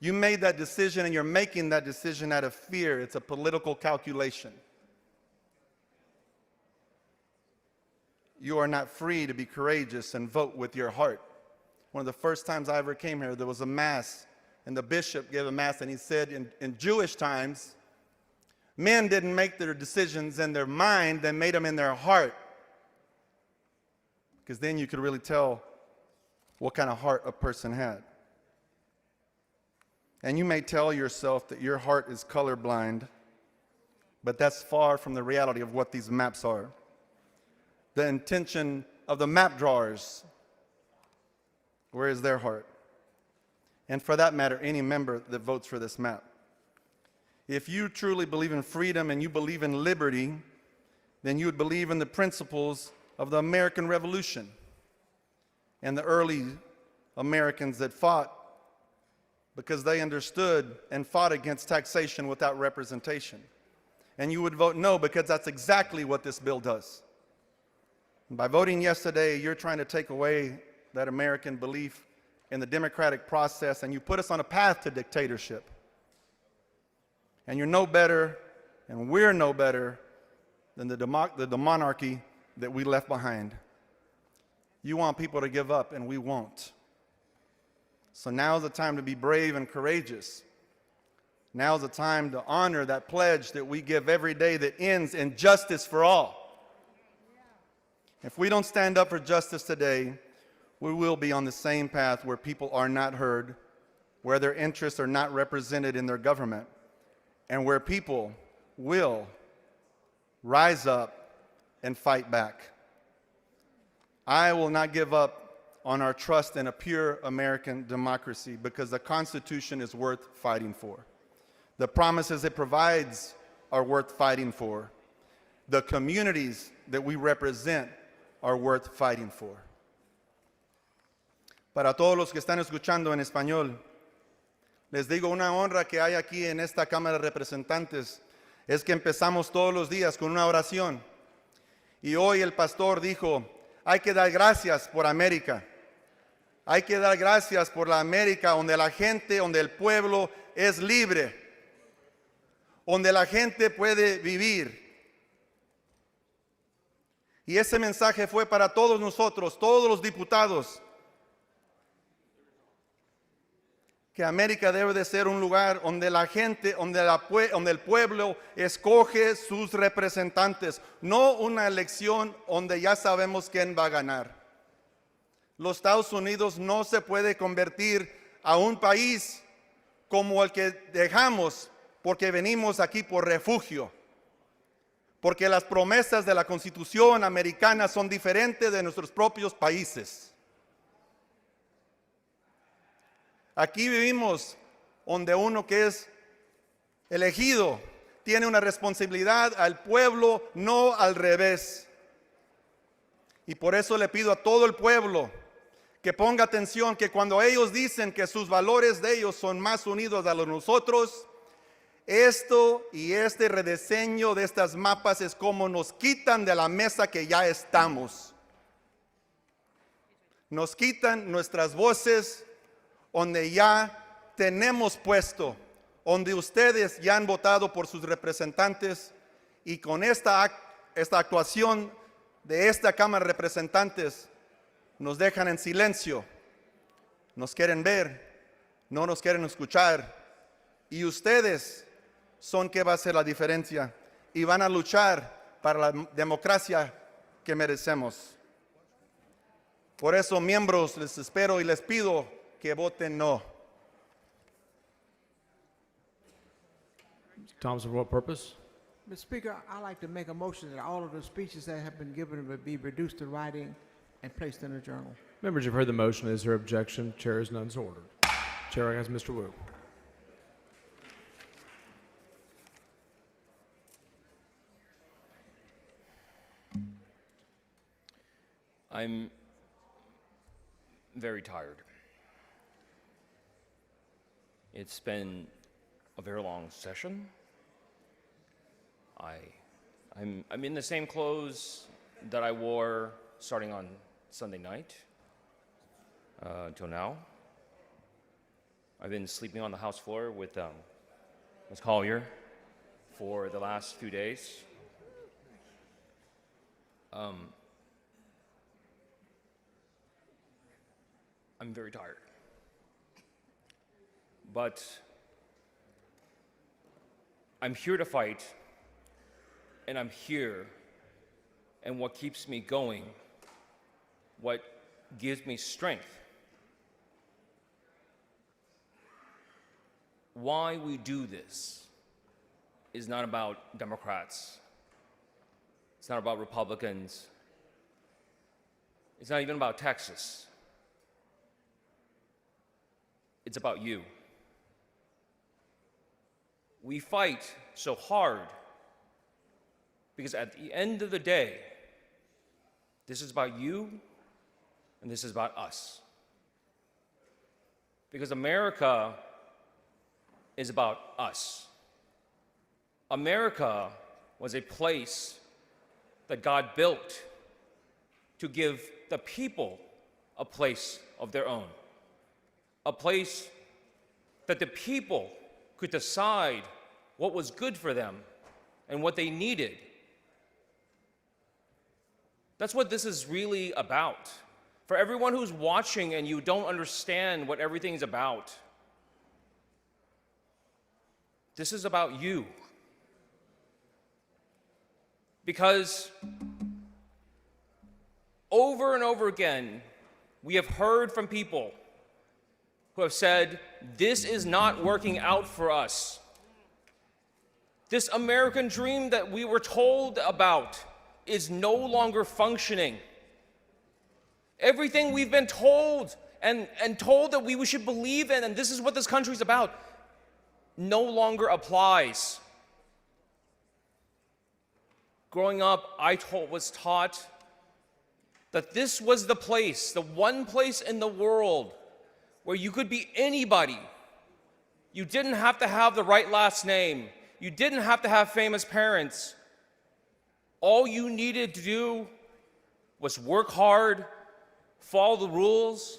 You made that decision and you're making that decision out of fear. It's a political calculation. You are not free to be courageous and vote with your heart. One of the first times I ever came here, there was a mass, and the bishop gave a mass, and he said in Jewish times, men didn't make their decisions in their mind, they made them in their heart. Because then you could really tell what kind of heart a person had. And you may tell yourself that your heart is colorblind, but that's far from the reality of what these maps are. The intention of the map drawers, where is their heart? And for that matter, any member that votes for this map. If you truly believe in freedom and you believe in liberty, then you would believe in the principles of the American Revolution and the early Americans that fought because they understood and fought against taxation without representation. And you would vote no because that's exactly what this bill does. And by voting yes today, you're trying to take away that American belief in the democratic process, and you put us on a path to dictatorship. And you're no better, and we're no better than the monarchy that we left behind. You want people to give up, and we won't. So now's the time to be brave and courageous. Now's the time to honor that pledge that we give every day that ends in justice for all. If we don't stand up for justice today, we will be on the same path where people are not heard, where their interests are not represented in their government, and where people will rise up and fight back. I will not give up on our trust in a pure American democracy because the Constitution is worth fighting for. The promises it provides are worth fighting for. The communities that we represent are worth fighting for. Para todos los que están escuchando en español, les digo, una honra que hay aquí en esta Cámara de Representantes es que empezamos todos los días con una oración. Y hoy el pastor dijo, hay que dar gracias por América. Hay que dar gracias por la América donde la gente, donde el pueblo es libre, donde la gente puede vivir. Y ese mensaje fue para todos nosotros, todos los diputados, que América debe de ser un lugar donde la gente, donde el pueblo escoge sus representantes, no una elección donde ya sabemos quién va a ganar. Los Estados Unidos no se puede convertir a un país como el que dejamos porque venimos aquí por refugio, porque las promesas de la Constitución americana son diferentes de nuestros propios países. Aquí vivimos donde uno que es elegido tiene una responsabilidad al pueblo, no al revés. Y por eso le pido a todo el pueblo que ponga atención, que cuando ellos dicen que sus valores de ellos son más unidos a los de nosotros, esto y este rediseño de estas mapas es como nos quitan de la mesa que ya estamos. Nos quitan nuestras voces donde ya tenemos puesto, donde ustedes ya han votado por sus representantes, y con esta actuación de esta Cámara de Representantes nos dejan en silencio, nos quieren ver, no nos quieren escuchar, y ustedes son que va a hacer la diferencia y van a luchar para la democracia que merecemos. Por eso, miembros, les espero y les pido que voten no. Thomas, for what purpose? Mr. Speaker, I'd like to make a motion that all of the speeches that have been given would be reduced to writing and placed in a journal. Members, you've heard the motion. Is there objection? Chair is none so ordered. Chair recognizes Mr. Wu. I'm very tired. It's been a very long session. I'm in the same clothes that I wore starting on Sunday night until now. I've been sleeping on the House floor with Ms. Collier for the last few days. I'm very tired. But I'm here to fight, and I'm here, and what keeps me going, what gives me strength, why we do this is not about Democrats. It's not about Republicans. It's not even about Texas. It's about you. We fight so hard because at the end of the day, this is about you and this is about us. Because America is about us. America was a place that God built to give the people a place of their own. A place that the people could decide what was good for them and what they needed. That's what this is really about. For everyone who's watching and you don't understand what everything's about, this is about you. Because over and over again, we have heard from people who have said, this is not working out for us. This American dream that we were told about is no longer functioning. Everything we've been told and told that we should believe in, and this is what this country's about, no longer applies. Growing up, I was taught that this was the place, the one place in the world where you could be anybody. You didn't have to have the right last name. You didn't have to have famous parents. All you needed to do was work hard, follow the rules,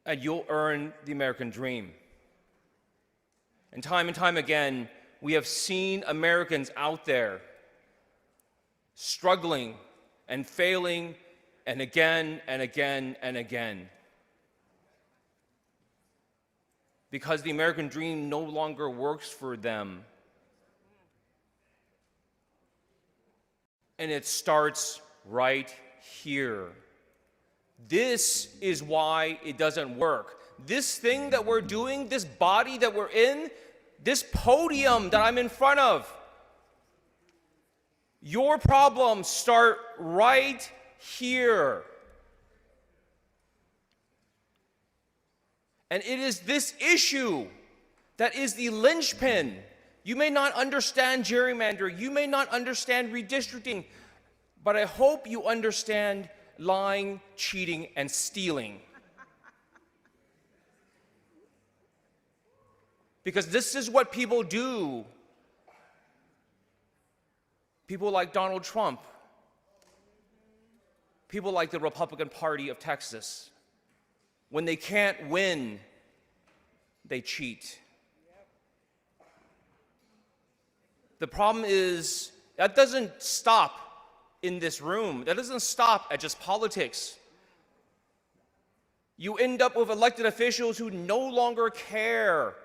and you'll earn the American dream. And time again, we have seen Americans out there struggling and failing, and again and again and again. Because the American dream no longer works for them. And it starts right here. This is why it doesn't work. This thing that we're doing, this body that we're in, this podium that I'm in front of, your problems start right here. And it is this issue that is the linchpin. You may not understand gerrymandering, you may not understand redistricting, but I hope you understand lying, cheating, and stealing. Because this is what people do. People like Donald Trump, people like the Republican Party of Texas, when they can't win, they cheat. The problem is, that doesn't stop in this room. That doesn't stop at just politics. You end up with elected officials who no longer care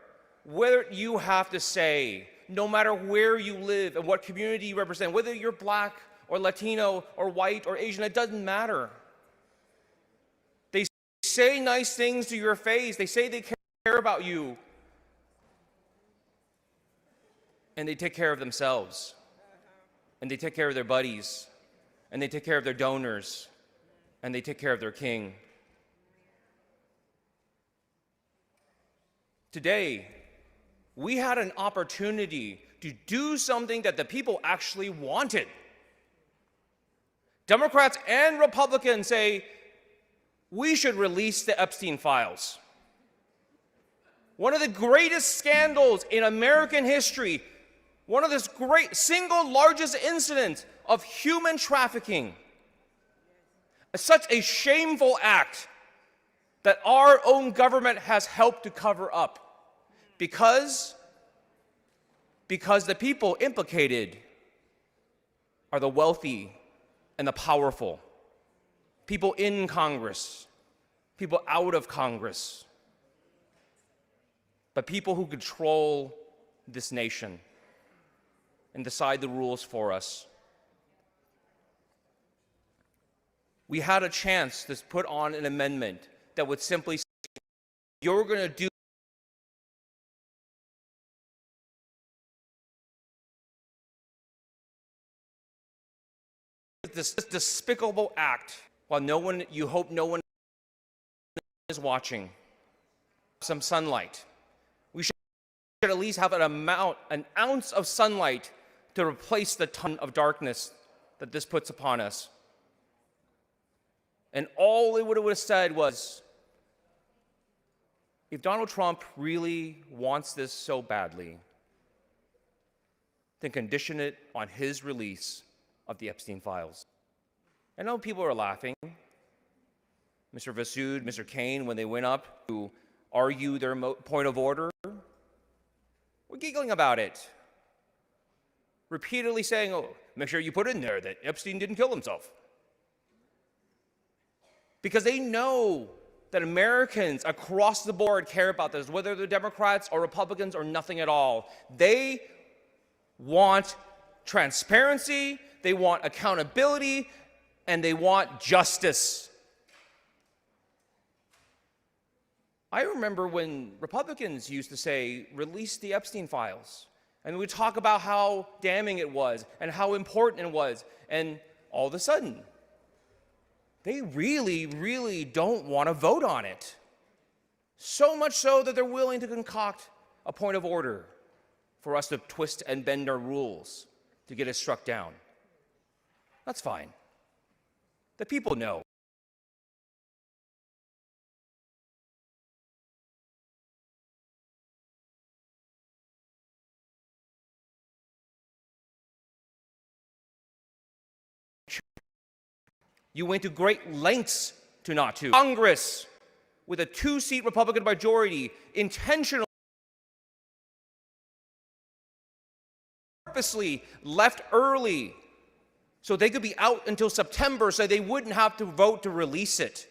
what you have to say, no matter where you live and what community you represent, whether you're black or Latino or white or Asian, it doesn't matter. They say nice things to your face. They say they care about you. And they take care of themselves. And they take care of their buddies. And they take care of their donors. And they take care of their king. Today, we had an opportunity to do something that the people actually wanted. Democrats and Republicans say, we should release the Epstein files. One of the greatest scandals in American history, one of the single largest incidents of human trafficking. Such a shameful act that our own government has helped to cover up because the people implicated are the wealthy and the powerful, people in Congress, people out of Congress, but people who control this nation and decide the rules for us. We had a chance to put on an amendment that would simply say, you're going to do this despicable act while you hope no one is watching. Some sunlight. We should at least have an ounce of sunlight to replace the ton of darkness that this puts upon us. And all it would have said was, if Donald Trump really wants this so badly, then condition it on his release of the Epstein files. I know people are laughing. Mr. Vassoud, Mr. Kane, when they went up to argue their point of order, were giggling about it. Repeatedly saying, oh, make sure you put in there that Epstein didn't kill himself. Because they know that Americans across the board care about this, whether they're Democrats or Republicans or nothing at all. They want transparency, they want accountability, and they want justice. I remember when Republicans used to say, release the Epstein files. And we'd talk about how damning it was and how important it was. And all of a sudden, they really, really don't want to vote on it. So much so that they're willing to concoct a point of order for us to twist and bend our rules to get us struck down. That's fine. The people know. You went to great lengths to not to. Congress, with a 2-seat Republican majority, intentionally purposely left early so they could be out until September so they wouldn't have to vote to release it.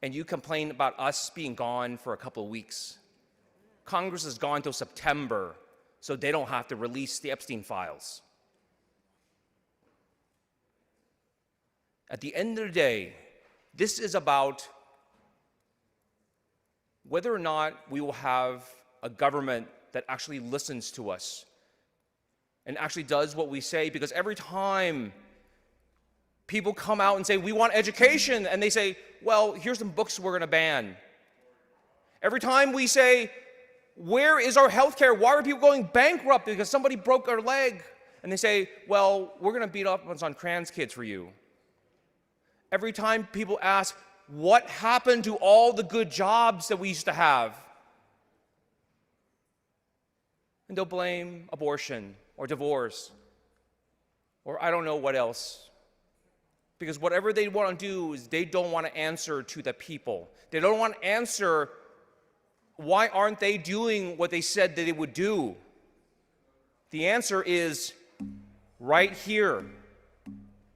And you complain about us being gone for a couple of weeks. Congress is gone until September so they don't have to release the Epstein files. At the end of the day, this is about whether or not we will have a government that actually listens to us and actually does what we say, because every time people come out and say, we want education, and they say, well, here's some books we're going to ban. Every time we say, where is our health care? Why are people going bankrupt because somebody broke their leg? And they say, well, we're going to beat up on trans kids for you. Every time people ask, what happened to all the good jobs that we used to have? And they'll blame abortion or divorce or I don't know what else. Because whatever they want to do is they don't want to answer to the people. They don't want to answer why aren't they doing what they said that they would do. The answer is right here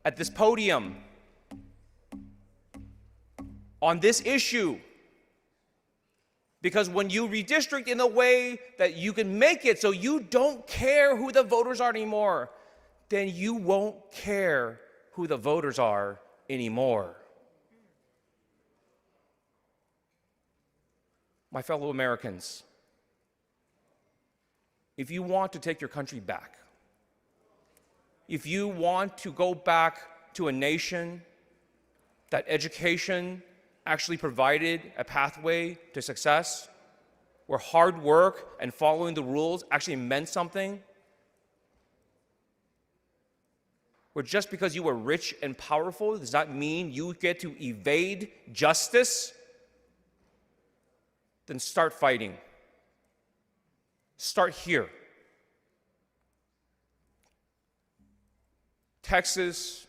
at this podium. On this issue, because when you redistrict in a way that you can make it so you don't care who the voters are anymore, then you won't care who the voters are anymore. My fellow Americans, if you want to take your country back, if you want to go back to a nation that education actually provided a pathway to success, where hard work and following the rules actually meant something, where just because you were rich and powerful does not mean you get to evade justice, then start fighting. Start here. Texas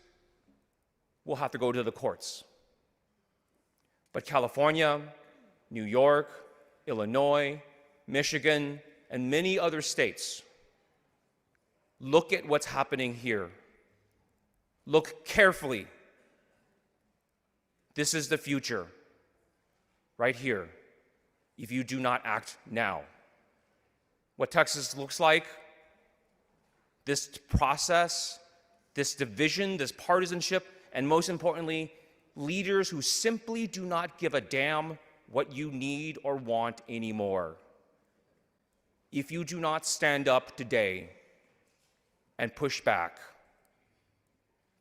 will have to go to the courts. But California, New York, Illinois, Michigan, and many other states, look at what's happening here. Look carefully. This is the future, right here, if you do not act now. What Texas looks like, this process, this division, this partisanship, and most importantly, leaders who simply do not give a damn what you need or want anymore. If you do not stand up today and push back,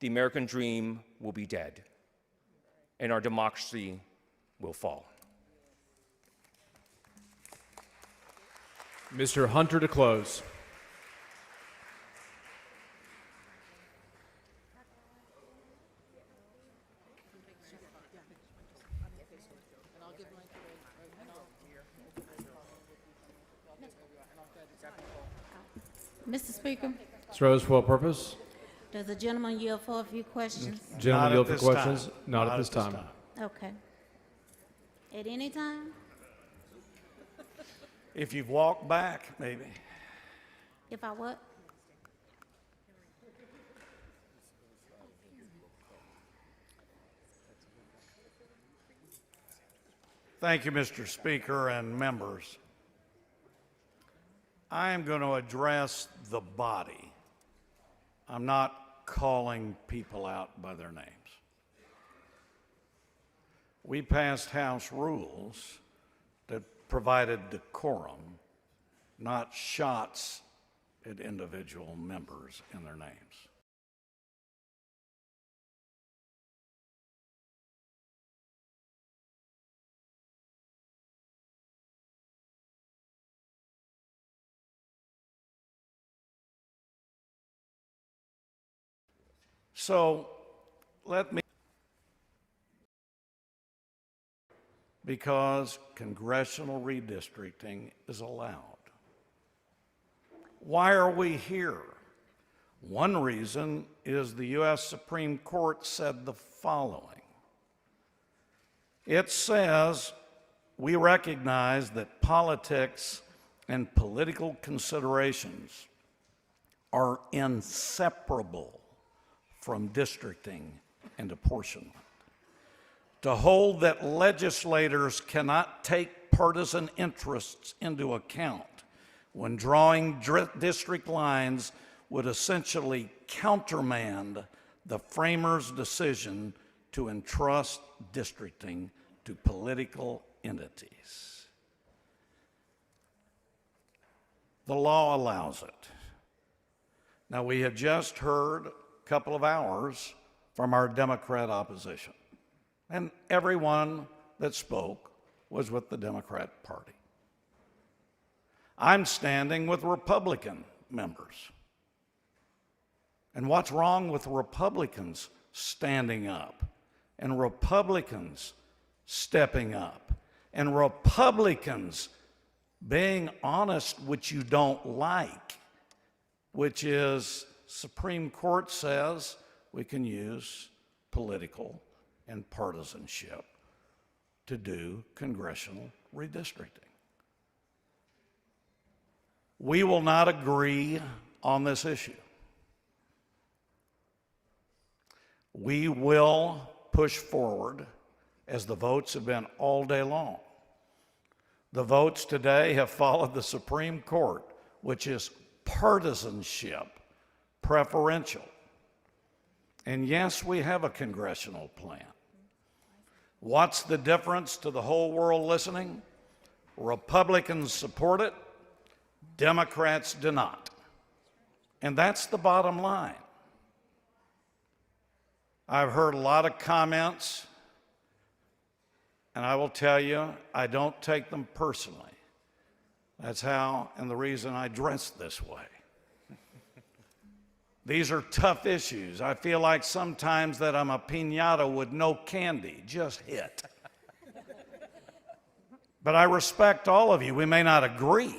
the American dream will be dead, and our democracy will fall. Mr. Hunter to close. Mr. Speaker, Ms. Rose, for what purpose? does the gentleman yield for a few questions? Gentleman Not yield at for this questions? time. Not at this time. Okay. At any time? If you've walked back, maybe. If I what? Thank you, Mr. Speaker and members. I am going to address the body. I'm not calling people out by their names. We passed House rules that provided decorum, not shots at individual members and their names. So let me, because congressional redistricting is allowed. Why are we here? One reason is the U.S. Supreme Court said the following. It says, we recognize that politics and political considerations are inseparable from districting and apportionment. To hold that legislators cannot take partisan interests into account when drawing district lines would essentially countermand the framers' decision to entrust districting to political entities. The law allows it. Now, we have just heard couple of hours from our Democrat opposition. And everyone that spoke was with the Democrat Party. I'm standing with Republican members. And what's wrong with Republicans standing up and Republicans stepping up and Republicans being honest, which you don't like, which is Supreme Court says we can use political and partisanship to do congressional redistricting. We will not agree on this issue. We will push forward as the votes have been all day long. The votes today have followed the Supreme Court, which is partisanship, preferential. And yes, we have a congressional plan. What's the difference to the whole world listening? Republicans support it, Democrats do not. And that's the bottom line. I've heard a lot of comments, and I will tell you, I don't take them personally. That's how and the reason I dress this way. These are tough issues. I feel like sometimes that I'm a piñata with no candy, just hit. But I respect all of you. We may not agree,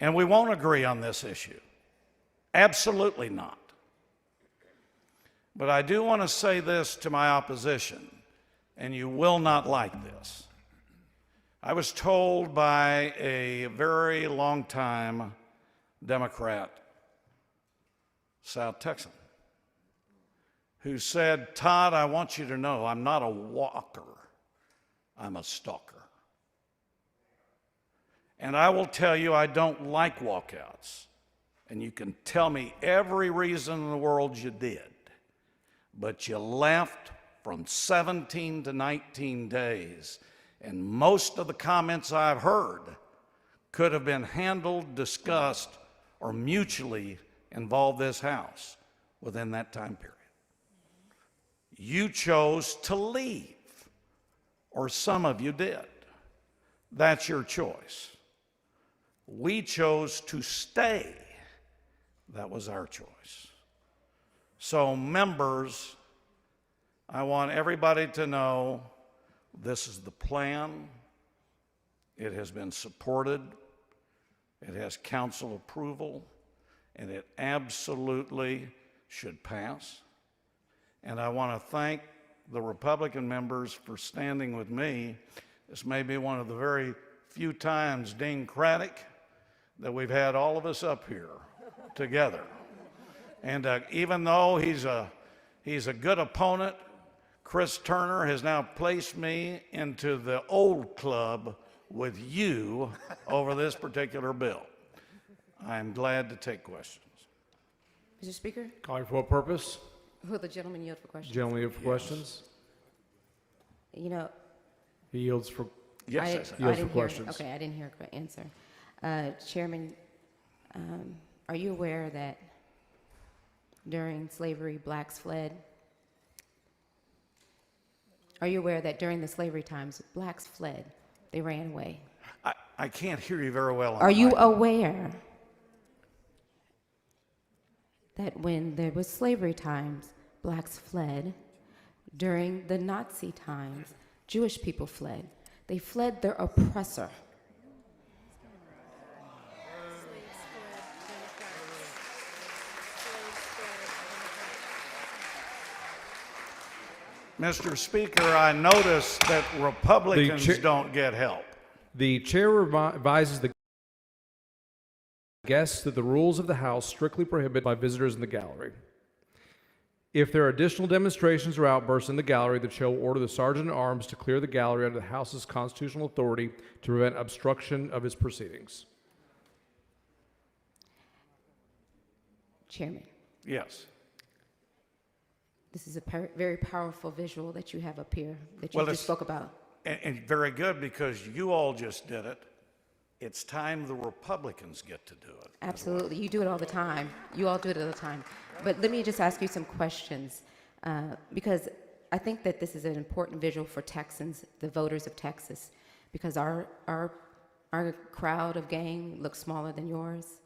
and we won't agree on this issue. Absolutely not. But I do want to say this to my opposition. and you will not like this. I was told by a very long-time Democrat, South Texan, who said, "Todd, I want you to know I'm not a walker, I'm a stalker. And I will tell you I don't like walkouts. And you can tell me every reason in the world you did. But you left from 17 to 19 days. And most of the comments I've heard could have been handled, discussed, or mutually involved this House within that time period. You chose to leave, or some of you did. That's your choice. We chose to stay. That was our choice. So, members, I want everybody to know this is the plan. It has been supported. It has council approval, and it absolutely should pass. And I want to thank the Republican members for standing with me. This may be one of the very few times, Dean Craddock, that we've had all of us up here together. And even though he's a good opponent, Chris Turner has now placed me into the old club with you over this particular bill. I'm glad to take questions. Mr. Speaker, Calling for what purpose? will the gentleman yield for questions? Gentleman yield for questions? You know, He yields for, Yes, I yes, Yield for didn't hear. questions. Okay, I didn't hear a correct answer. Chairman, are you aware that during slavery, blacks fled? Are you aware that during the slavery times, blacks fled? They ran away. I can't hear you very well. Are you aware that when there was slavery times, blacks fled? During the Nazi times, Jewish people fled. They fled their oppressor. Mr. Speaker, I notice that Republicans don't get help. the chair advises the guests that the rules of the House strictly prohibit by visitors in the gallery. If there are additional demonstrations or outbursts in the gallery, the chair will order the sergeant at arms to clear the gallery under the House's constitutional authority to prevent obstruction of its proceedings. Chairman, Yes. this is a very powerful visual that you have up here that you Well, just it's- spoke about. And very good, because you all just did it. It's time the Republicans get to do it. Absolutely. You do it all the time. You all do it all the time. But let me just ask you some questions, because I think that this is an important visual for Texans, the voters of Texas, because our crowd of gang looks smaller than yours.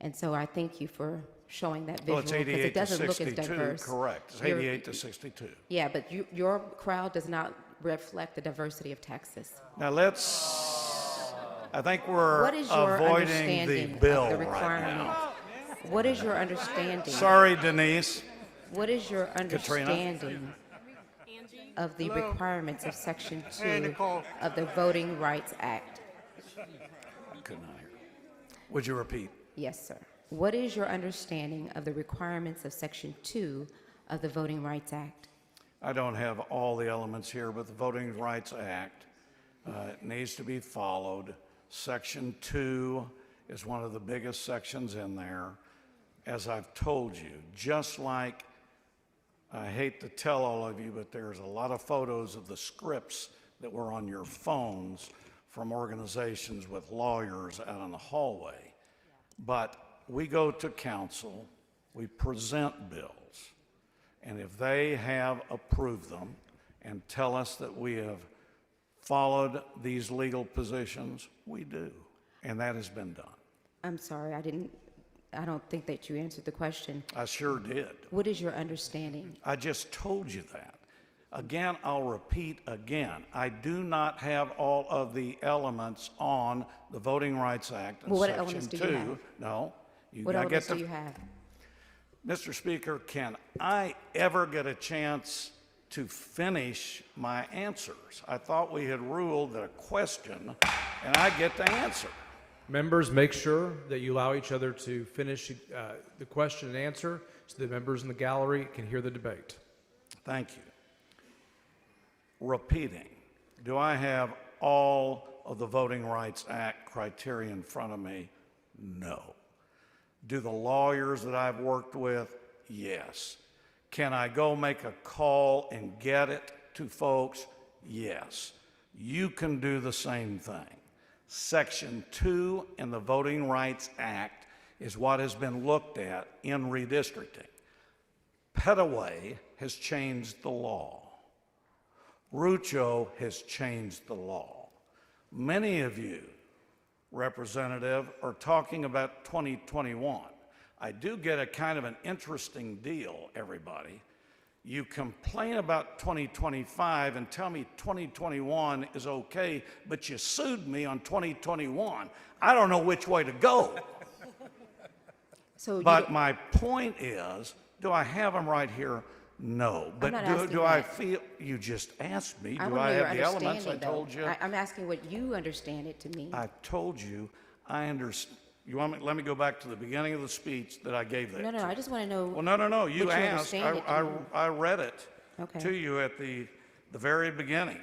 And so I thank you for showing that visual, Well, it's because 88 it to doesn't look as 62, diverse. correct. It's Your- 88 to 62. Yeah, but your crowd does not reflect the diversity of Texas. Now I think we're What is your avoiding the understanding bill of the right requirements? now. What is your understanding? Sorry, Denise. What is your Katrina? understanding of the requirements of Section 2 of the Voting Rights Act? I could not hear. Would you repeat? Yes, sir. What is your understanding of the requirements of Section 2 of the Voting Rights Act? I don't have all the elements here, but the Voting Rights Act needs to be followed. Section 2 is one of the biggest sections in there. As I've told you, just like, I hate to tell all of you, but there's a lot of photos of the scripts that were on your phones from organizations with lawyers out in the hallway. But we go to council, we present bills, and if they have approved them and tell us that we have followed these legal positions, we do, and that has been done. I'm sorry, I don't think that you answered the question. I sure did. What is your understanding? I just told you that. Again, I'll repeat again. I do not have all of the elements on the Voting Rights Act in Well, what Section elements do 2. you have? No. What I elements do you have? Mr. Speaker, can I ever get a chance to finish my answers. I thought we had ruled that a question and I get to answer. Members, make sure that you allow each other to finish the question and answer so the members in the gallery can hear the debate. Thank you. Repeating, do I have all of the Voting Rights Act criteria in front of me? No. Do the lawyers that I've worked with? Yes. Can I go make a call and get it to folks? Yes. You can do the same thing. Section 2 in the Voting Rights Act is what has been looked at in redistricting. Petaway has changed the law. Rucho has changed the law. Many of you, Representative, are talking about 2021. I do get a kind of an interesting deal, everybody. You complain about 2025 and tell me 2021 is okay, but you sued me on 2021. I don't know which way to go. So But my point is, do I have them right here? No. But not asking do I that. feel, you just asked me, I do want I to know have your the elements? I understanding, though. told you. I'm asking what you understand it to mean. I told you, I understand. You want me, let me go back to the beginning of the speech that I gave that No, to no, you. I just want to know. Well, no, you what you asked. understand it to mean. I read it Okay. to you at the very beginning.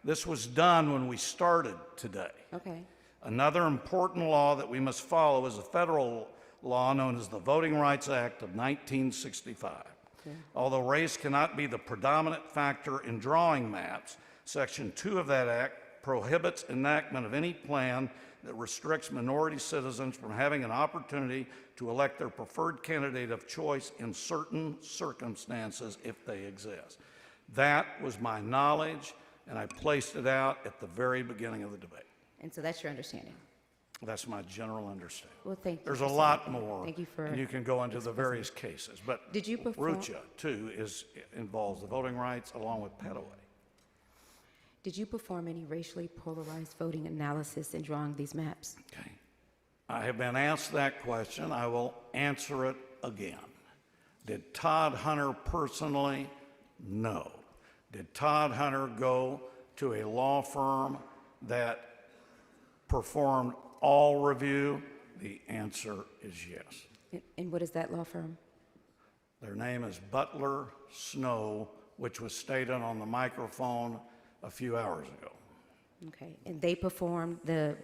This was done when we started today. Okay. Another important law that we must follow is a federal law known as the Voting Rights Act of 1965. Although race cannot be the predominant factor in drawing maps, Section 2 of that act prohibits enactment of any plan that restricts minority citizens from having an opportunity to elect their preferred candidate of choice in certain circumstances if they exist. That was my knowledge, and I placed it out at the very beginning of the debate. And so that's your understanding. That's my general understanding. Well, thank you. There's for a saying lot that. more. Thank you for. And you can go into the various cases. But Did you perform- RUCHA, too, involves the voting rights along with Petaway. Did you perform any racially polarized voting analysis in drawing these maps? Okay. I have been asked that question. I will answer it again. Did Todd Hunter personally? No. Did Todd Hunter go to a law firm that performed all review? The answer is yes. And what is that law firm? Their name is Butler Snow, which was stated on the microphone a few hours ago. Okay. And they performed the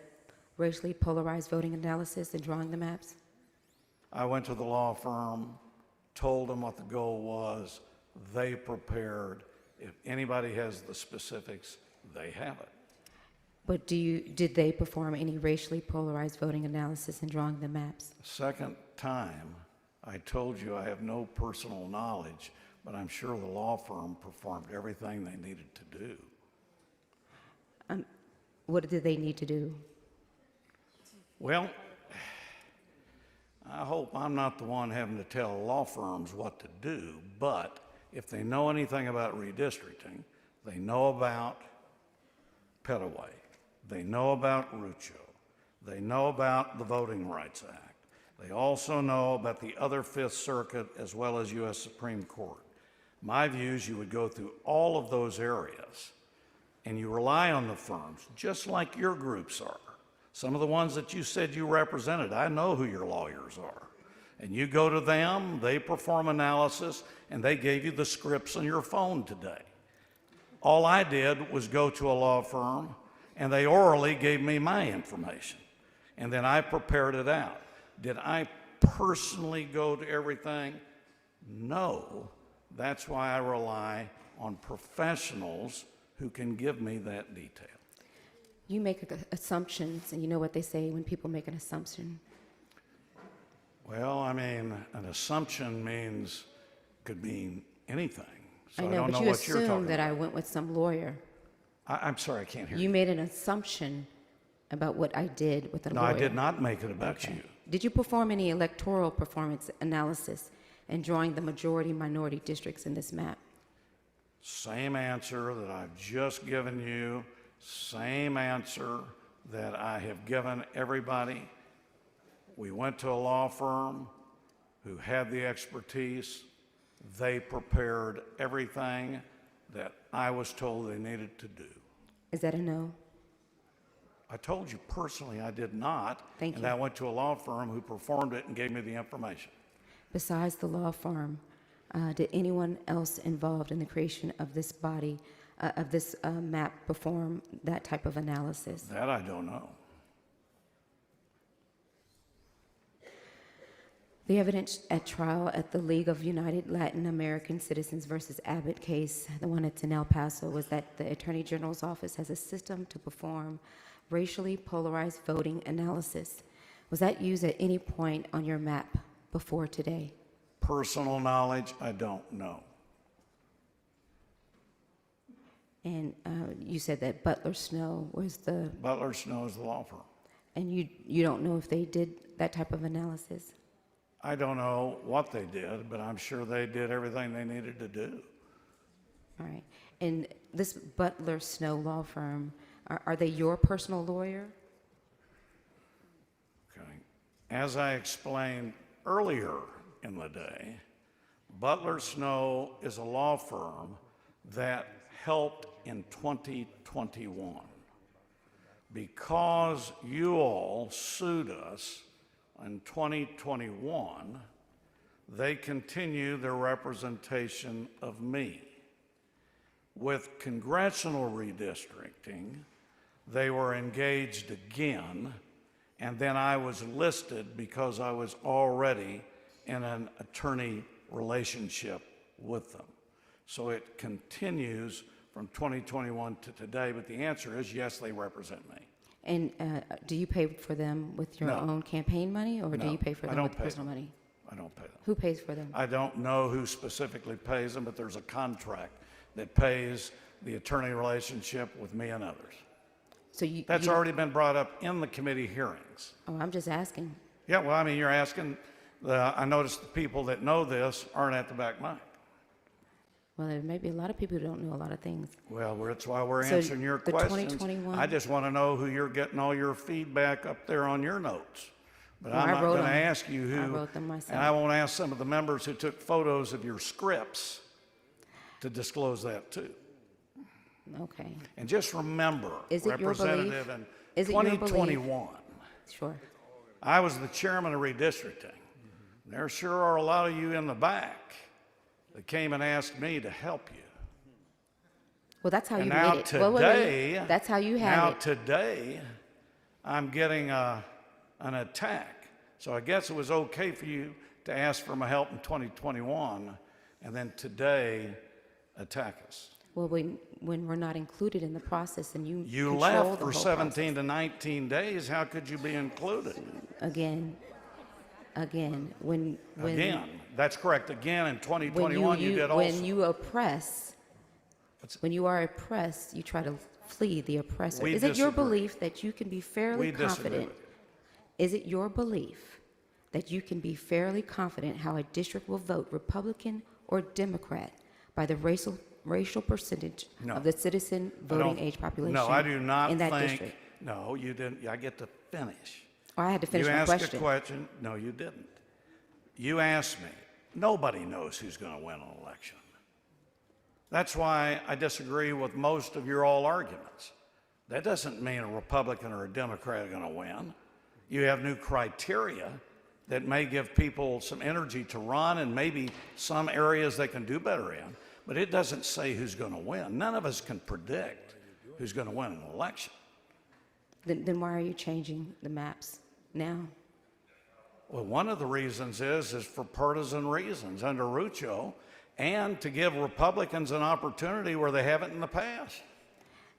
racially polarized voting analysis in drawing the maps? I went to the law firm, told them what the goal was. They prepared. If anybody has the specifics, they have it. But did they perform any racially polarized voting analysis in drawing the maps? The second time, I told you I have no personal knowledge, but I'm sure the law firm performed everything they needed to do. What did they need to do? Well, I hope I'm not the one having to tell law firms what to do, but if they know anything about redistricting, they know about Petaway, they know about Rucho, they know about the Voting Rights Act, they also know about the other Fifth Circuit as well as U.S. Supreme Court. My view is you would go through all of those areas and you rely on the firms, just like your groups are. Some of the ones that you said you represented, I know who your lawyers are. And you go to them, they perform analysis, and they gave you the scripts on your phone today. All I did was go to a law firm, and they orally gave me my information. And then I prepared it out. Did I personally go to everything? No. That's why I rely on professionals who can give me that detail. You make assumptions, and you know what they say when people make an assumption. Well, I mean, an assumption could mean anything. So I know, don't but know you what you're talking assumed that I about. went with some lawyer. I'm sorry, I can't hear You you. made an assumption about what I did with a No, lawyer. I did not make it about you. Did you perform any electoral performance analysis in drawing the majority-minority districts in this map? Same answer that I've just given you, same answer that I have given everybody. We went to a law firm who had the expertise. They prepared everything. that I was told they needed to do. Is that a no? I told you personally I did not. Thank and you. I went to a law firm who performed it and gave me the information. Besides the law firm, did anyone else involved in the creation of this body, of this map, perform that type of analysis? That I don't know. The evidence at trial at the League of United Latin American Citizens versus Abbott case, the one that's in El Paso, was that the Attorney General's office has a system to perform racially polarized voting analysis. Was that used at any point on your map before today? Personal knowledge, I don't know. And you said that Butler Snow was the, Butler Snow is the law firm. and you don't know if they did that type of analysis? I don't know what they did, but I'm sure they did everything they needed to do. All right. And this Butler Snow law firm, are they your personal lawyer? Okay. As I explained earlier in the day, Butler Snow is a law firm that helped in 2021. Because you all sued us in 2021, they continue their representation of me. With congressional redistricting, they were engaged again, and then I was listed because I was already in an attorney relationship with them. So it continues from 2021 to today, but the answer is yes, they represent me. And do you pay for them with your No. own campaign money, or do No, you pay for I them don't with pay personal them. money? I don't pay them. Who pays for them? I don't know who specifically pays them, but there's a contract that pays the attorney relationship with me and others. So you, That's you- already been brought up in the committee hearings. Oh, I'm just asking. Yeah, well, I mean, you're asking, I noticed the people that know this aren't at the back mic. Well, there may be a lot of people who don't know a lot of things. Well, that's why we're So answering your the questions. 2021 I just want to know who you're getting all your feedback up there on your notes. But Well, I'm I not wrote going to them. ask you who. I wrote them myself. And I won't ask some of the members who took photos of your scripts to disclose that too. Okay, And just remember, Is it your belief? Representative, in Is it your belief? 2021, sure. I was the chairman of redistricting. There sure are a lot of you in the back that came and asked me to help you. Well, that's how And you now made it. today, Wait. That's how you had now it. today, I'm getting an attack. So I guess it was okay for you to ask for my help in 2021, and then today attack us. Well, when we're not included in the process and you You control left the for whole 17 to 19 days. How could you be included? process. Again, when Again, that's correct. Again, in 2021, you did also. when you oppress, when you are oppressed, you try to flee the oppressor. We Is it your disagree. belief that you can be fairly We disagree confident? with you. Is it your belief that you can be fairly confident how a district will vote, Republican or Democrat, by the racial percentage No. of the citizen I voting don't- age population No, I do not in that think. district? No, you didn't. I get to finish. Oh, I had to finish You my asked question. a question. No, you didn't. You asked me. Nobody knows who's going to win an election. That's why I disagree with most of your all arguments. That doesn't mean a Republican or a Democrat are going to win. You have new criteria that may give people some energy to run and maybe some areas they can do better in, but it doesn't say who's going to win. None of us can predict who's going to win an election. Then why are you changing the maps now? Well, one of the reasons is for partisan reasons under Rucho, and to give Republicans an opportunity where they haven't in the past.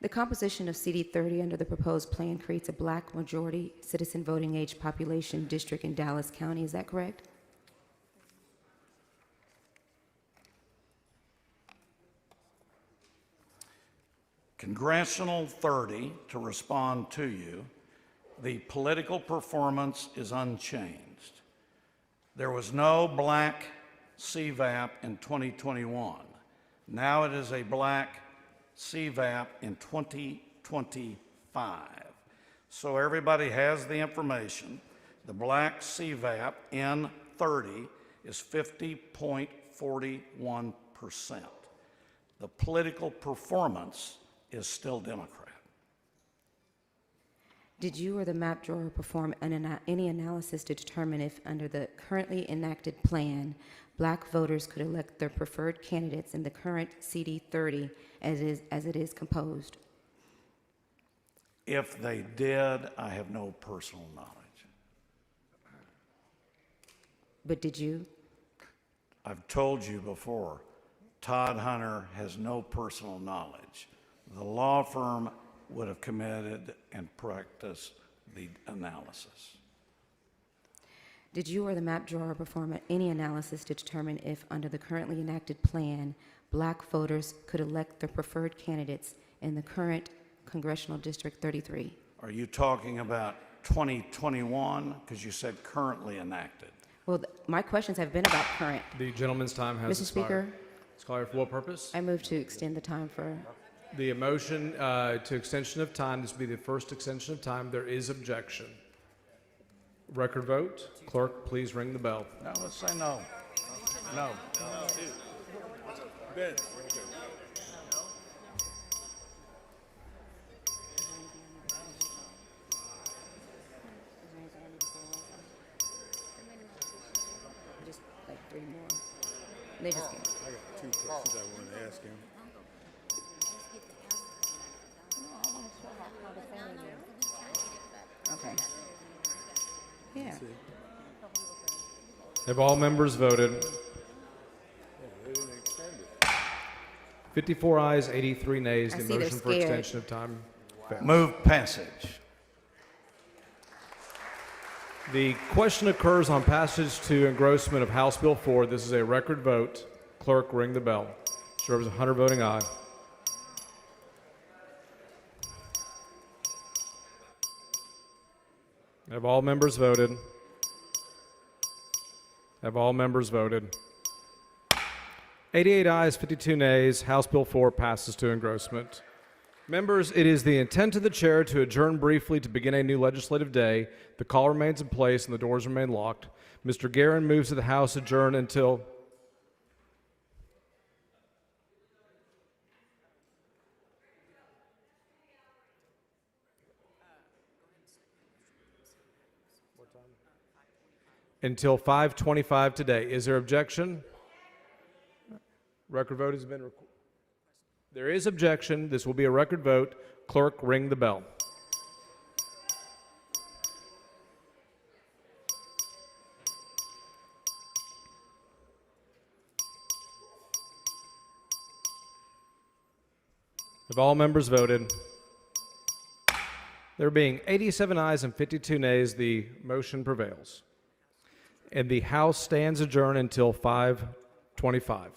The composition of CD 30 under the proposed plan creates a black majority citizen voting age population district in Dallas County. Is that correct? Congressional 30, to respond to you, the political performance is unchanged. There was no black CVAP in 2021. Now it is a black CVAP in 2025. So everybody has the information. The black CVAP in 30 is 50.41%. The political performance is still Democrat. Did you or the map drawer perform any analysis to determine if, under the currently enacted plan, black voters could elect their preferred candidates in the current CD 30 as it is composed? If they did, I have no personal knowledge. But did you? I've told you before, Todd Hunter has no personal knowledge. The law firm would have committed and practiced the analysis. Did you or the map drawer perform any analysis to determine if, under the currently enacted plan, black voters could elect their preferred candidates in the current Congressional District 33? Are you talking about 2021? Because you said currently enacted. Well, my questions have been about current. The gentleman's time has Mr. expired. Speaker, It's called for what purpose? I move to extend the time for. The motion to extension of time, this will be the first extension of time. There is objection. Record vote. Clerk, please ring the bell. No, let's say no. No. Just like 3 more. They just can't. I got 2 questions I want to ask him. Okay. Yeah. Have all members voted? They didn't extend it. 54 ayes, 83 nays. I The see they're motion for scared. extension of time fails. Move passage. The question occurs on passage to engrossment of House Bill 4. This is a record vote. Clerk, ring the bell. Mr. Representative Hunter voting aye. Have all members voted? Have all members voted? 88 ayes, 52 nays. House Bill 4 passes to engrossment. Members, it is the intent of the chair to adjourn briefly to begin a new legislative day. The call remains in place and the doors remain locked. Mr. Guerin moves to the House adjourn until until 5:25 today. Is there objection? Record vote has been recorded. There is objection. This will be a record vote. Clerk, ring the bell. Have all members voted? There being 87 ayes and 52 nays, the motion prevails. And the House stands adjourned until 5:25.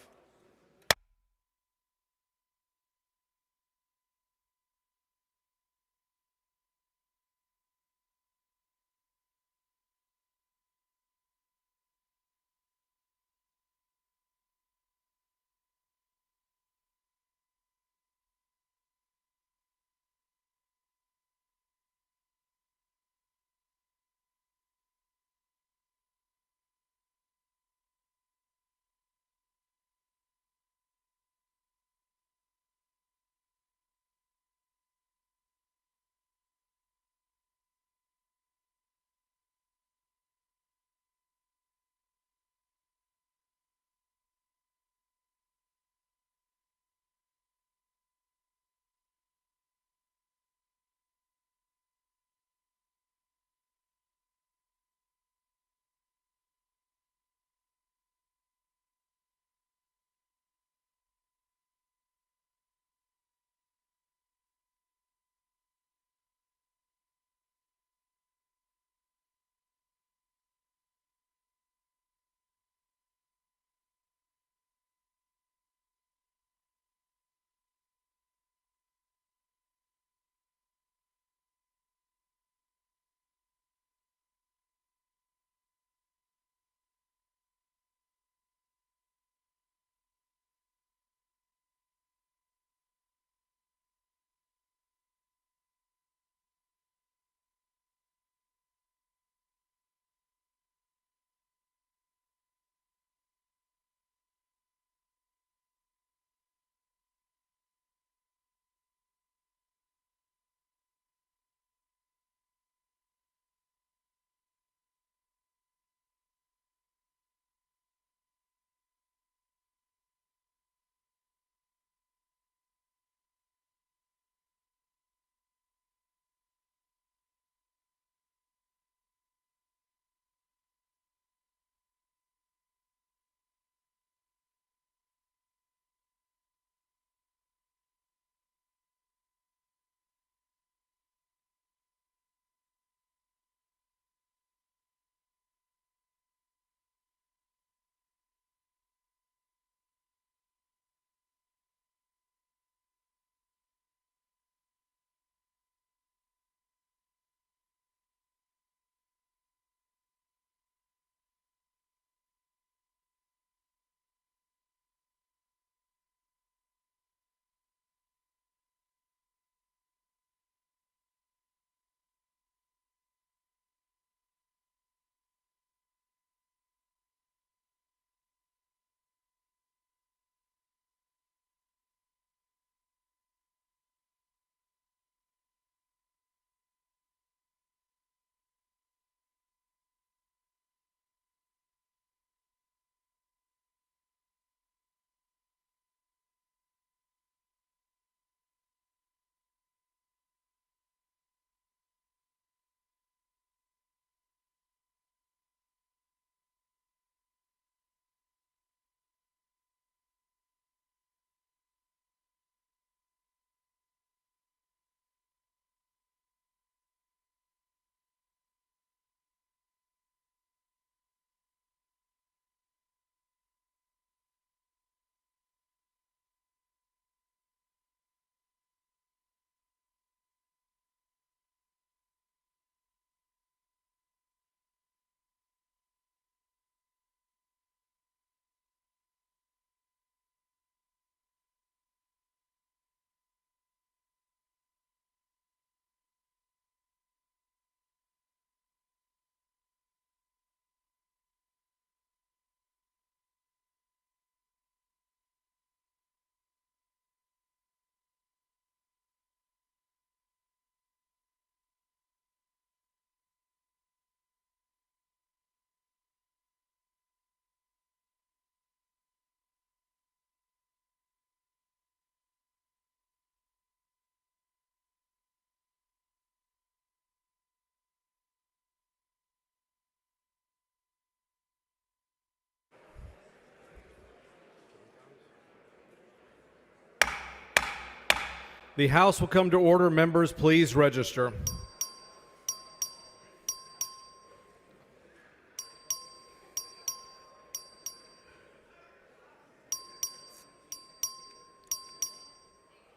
The House will come to order. Members, please register.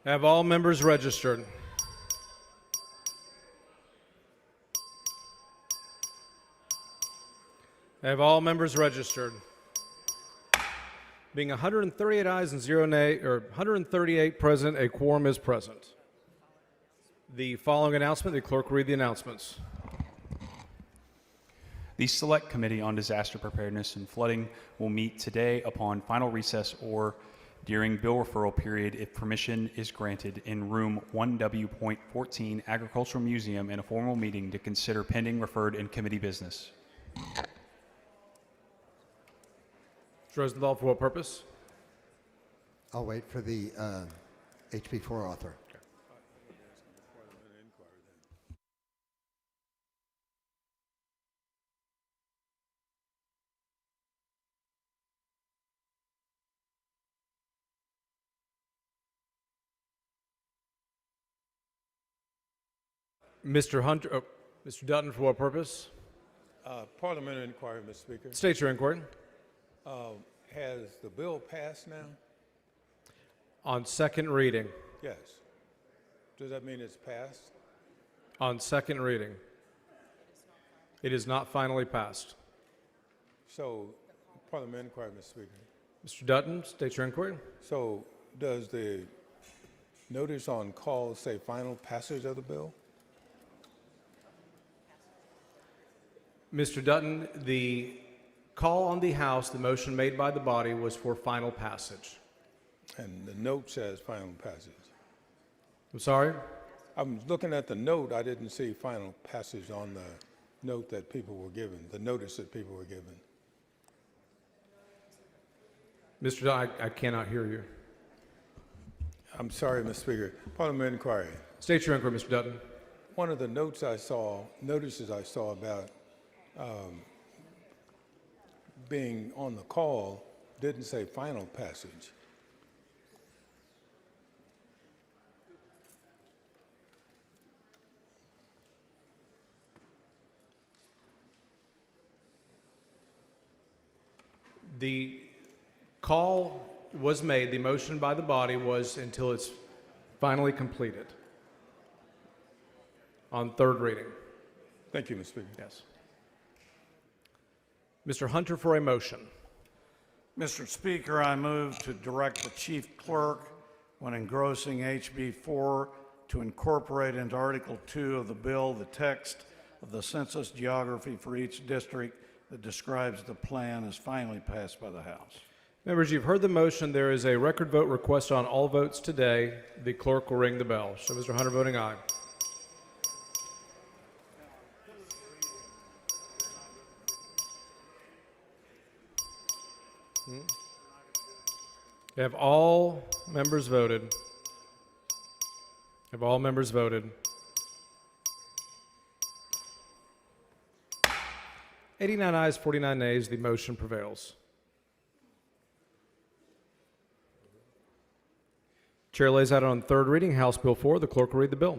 Have all members registered? Have all members registered? Being 138 ayes and 0 nay, or 138 present, a quorum is present. The following announcement, the clerk will read the announcements. The Select Committee on Disaster Preparedness and Flooding will meet today upon final recess or during bill referral period if permission is granted in room 1W.14 Agricultural Museum in a formal meeting to consider pending referred and committee business. Mr. Rosenthal, for what purpose? I'll wait for the HB4 author. Mr. Hunter, Mr. Dutton, for what purpose? Parliamentary inquiry, Mr. Speaker. State your inquiry. Has the bill passed now? On second reading. Yes. Does that mean it's passed? On second reading. It is not finally passed. So, parliamentary inquiry, Mr. Speaker. Mr. Dutton, state your inquiry. So, does the notice on call say final passage of the bill? Mr. Dutton, the call on the House, the motion made by the body was for final passage. And the note says final passage. I'm sorry? I'm looking at the note. I didn't see final passage on the note that people were given, the notice that people were given. Mr. Dutton, I cannot hear you. I'm sorry, Mr. Speaker. Parliamentary inquiry. State your inquiry, Mr. Dutton. One of the notices I saw about being on the call didn't say final passage. The call was made, the motion by the body was until it's finally completed on third reading. Thank you, Mr. Speaker. Yes. Mr. Hunter for a motion. Mr. Speaker, I move to direct the chief clerk when engrossing HB4 to incorporate into Article 2 of the bill the text of the census geography for each district that describes the plan as finally passed by the House. Members, you've heard the motion. There is a record vote request on all votes today. The clerk will ring the bell. Show Mr. Hunter voting aye. Have all members voted? Have all members voted? 89 ayes, 49 nays. The motion prevails. Chair lays out on third reading House Bill 4. The clerk will read the bill.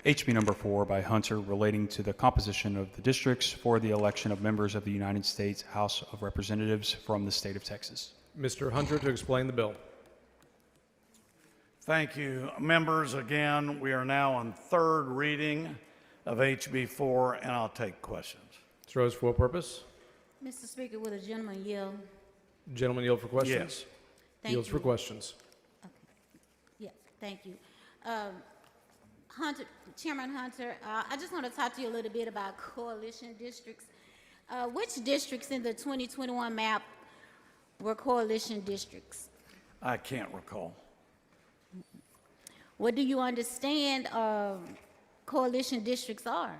HB number 4 by Hunter relating to the composition of the districts for the election of members of the United States House of Representatives from the state of Texas. Mr. Hunter to explain the bill. Thank you. Members, again, we are now on third reading of HB4, and I'll take questions. Ms. Rose, for what purpose? Mr. Speaker, would a gentleman yield? Gentlemen yield for questions? Yes. Thank Yields you. for questions. Okay. Yes, thank you. Hunter, Chairman Hunter, I just want to talk to you a little bit about coalition districts. Which districts in the 2021 map were coalition districts? I can't recall. What do you understand coalition districts are?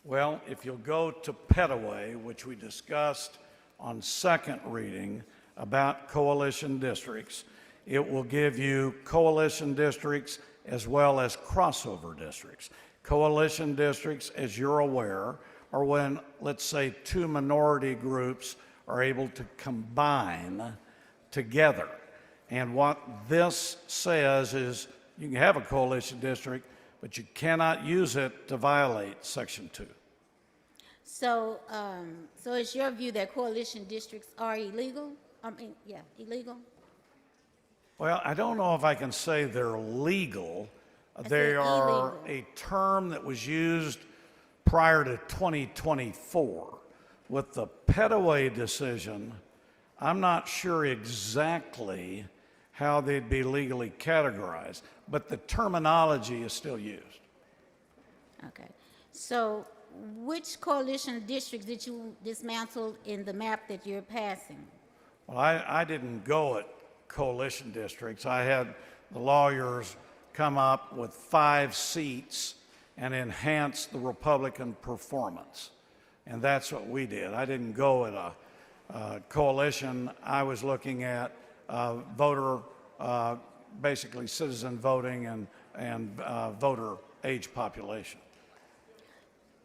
Well, if you'll go to Petaway, which we discussed on second reading about coalition districts, it will give you coalition districts as well as crossover districts. Coalition districts, as you're aware, are when, let's say, two minority groups are able to combine together. And what this says is you can have a coalition district, but you cannot use it to violate Section 2. So, so it's your view that coalition districts are illegal? Illegal? Well, I don't know if I can say they're legal. I They said are illegal. a term that was used prior to 2024. With the Petaway decision, I'm not sure exactly how they'd be legally categorized, but the terminology is still used. Okay. So which coalition districts did you dismantle in the map that you're passing? Well, I didn't go at coalition districts. I had the lawyers come up with 5 seats and enhance the Republican performance. And that's what we did. I didn't go at a coalition. I was looking at voter, basically citizen voting and voter age population.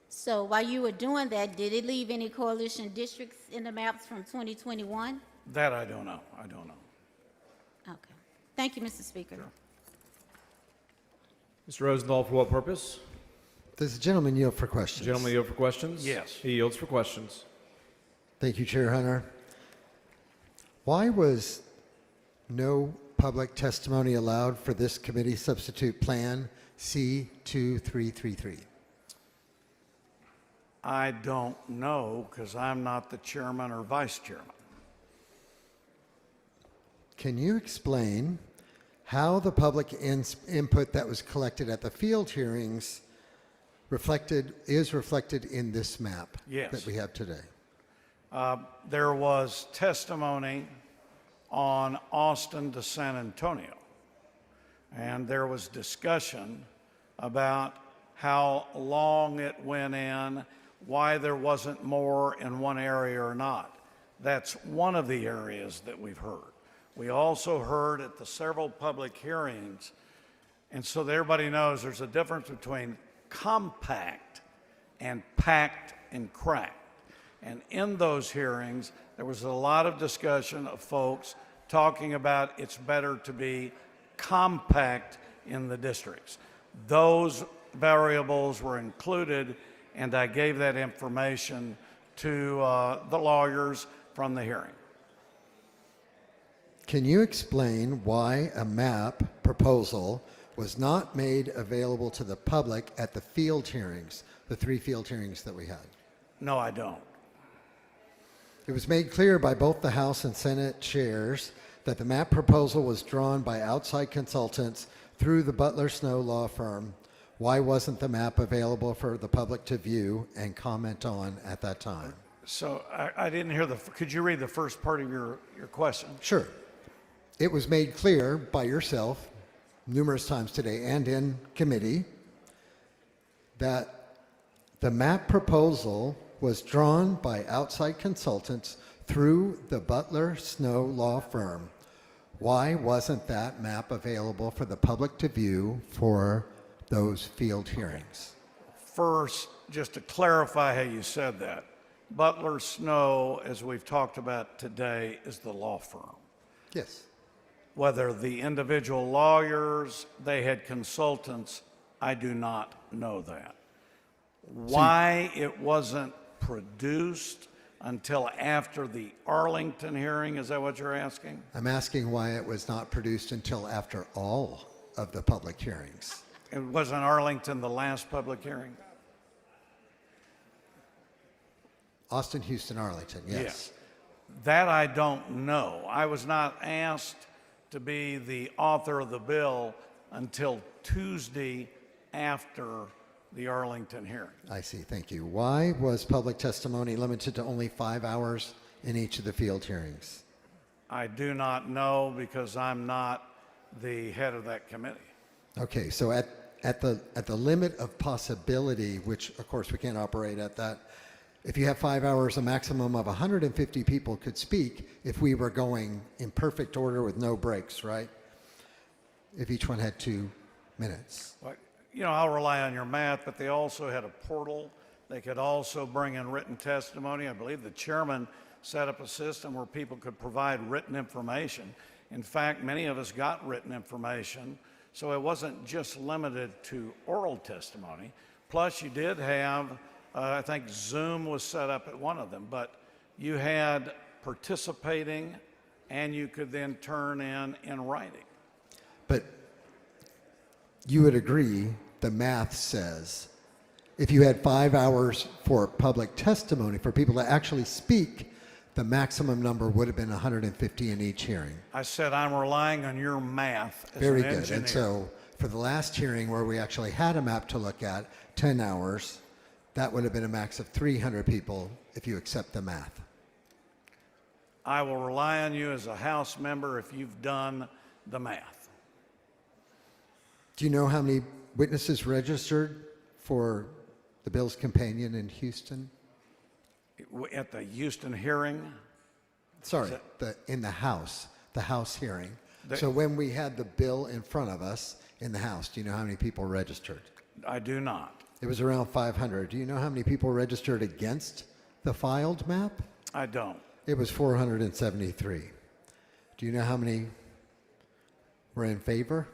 So while you were doing that, did it leave any coalition districts in the maps from 2021? That I don't know. I don't know. Okay. Thank you, Mr. Speaker. Mr. Rosenthal, for what purpose? Does the gentleman yield for questions? Gentleman yield for questions? Yes. He yields for questions. Thank you, Chair Hunter. Why was no public testimony allowed for this committee substitute plan C2333? I don't know because I'm not the chairman or vice chairman. Can you explain how the public input that was collected at the field hearings is reflected in this map Yes. that we have today? There was testimony on Austin to San Antonio, and there was discussion about how long it went in, why there wasn't more in one area or not. That's one of the areas that we've heard. We also heard at the several public hearings, and so that everybody knows there's a difference between compact and packed and cracked. And in those hearings, there was a lot of discussion of folks talking about it's better to be compact in the districts. Those variables were included, and I gave that information to the lawyers from the hearing. Can you explain why a map proposal was not made available to the public at the field hearings, the 3 field hearings that we had? No, I don't. It was made clear by both the House and Senate chairs that the map proposal was drawn by outside consultants through the Butler Snow law firm. Why wasn't the map available for the public to view and comment on at that time? So I didn't hear could you read the first part of your question? Sure. It was made clear by yourself numerous times today and in committee that the map proposal was drawn by outside consultants through the Butler Snow law firm. Why wasn't that map available for the public to view for those field hearings? First, just to clarify how you said that, Butler Snow, as we've talked about today, is the law firm. Yes. Whether the individual lawyers, they had consultants, I do not know that. Why it wasn't produced until after the Arlington hearing, is that what you're asking? I'm asking why it was not produced until after all of the public hearings. It wasn't Arlington the last public hearing? Austin, Houston, Arlington, yes. That I don't know. I was not asked to be the author of the bill until Tuesday after the Arlington hearing. I see, thank you. Why was public testimony limited to only 5 hours in each of the field hearings? I do not know because I'm not the head of that committee. Okay, so at the limit of possibility, which of course we can't operate at that, if you have 5 hours, a maximum of 150 people could speak if we were going in perfect order with no breaks, right? If each one had 2 minutes. Well, you know, I'll rely on your math, but they also had a portal. They could also bring in written testimony. I believe the chairman set up a system where people could provide written information. In fact, many of us got written information, so it wasn't just limited to oral testimony. Plus, you did have, I think Zoom was set up at one of them, but you had participating, and you could then turn in writing. But you would agree the math says if you had 5 hours for public testimony, for people to actually speak, the maximum number would have been 150 in each hearing. I said I'm relying on your math as Very an good. engineer. And so for the last hearing where we actually had a map to look at, 10 hours, that would have been a max of 300 people if you accept the math. I will rely on you as a House member if you've done the math. Do you know how many witnesses registered for the bill's companion in Houston? At the Houston hearing, Sorry, in the House hearing. The- So when we had the bill in front of us in the House, do you know how many people registered? I do not. It was around 500. Do you know how many people registered against the filed map? I don't. It was 473. Do you know how many were in favor?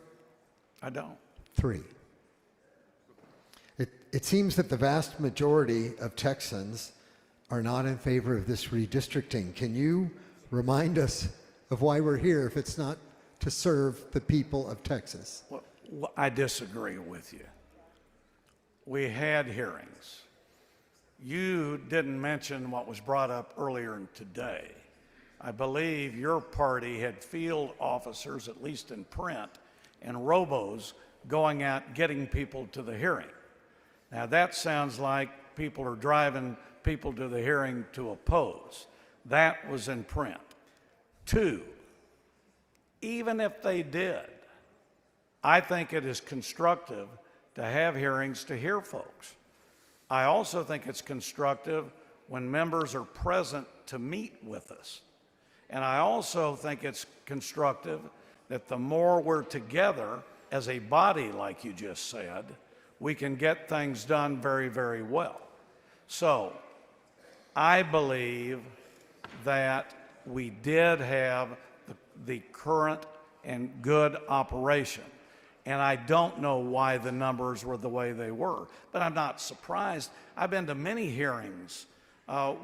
I don't. 3. It seems that the vast majority of Texans are not in favor of this redistricting. Can you remind us of why we're here if it's not to serve the people of Texas? Well, I disagree with you. We had hearings. You didn't mention what was brought up earlier today. I believe your party had field officers, at least in print, and robos going out getting people to the hearing. Now that sounds like people are driving people to the hearing to oppose. That was in print. 2, even if they did, I think it is constructive to have hearings to hear folks. I also think it's constructive when members are present to meet with us. And I also think it's constructive that the more we're together as a body, like you just said, we can get things done very, very well. So I believe that we did have the current and good operation. And I don't know why the numbers were the way they were, but I'm not surprised. I've been to many hearings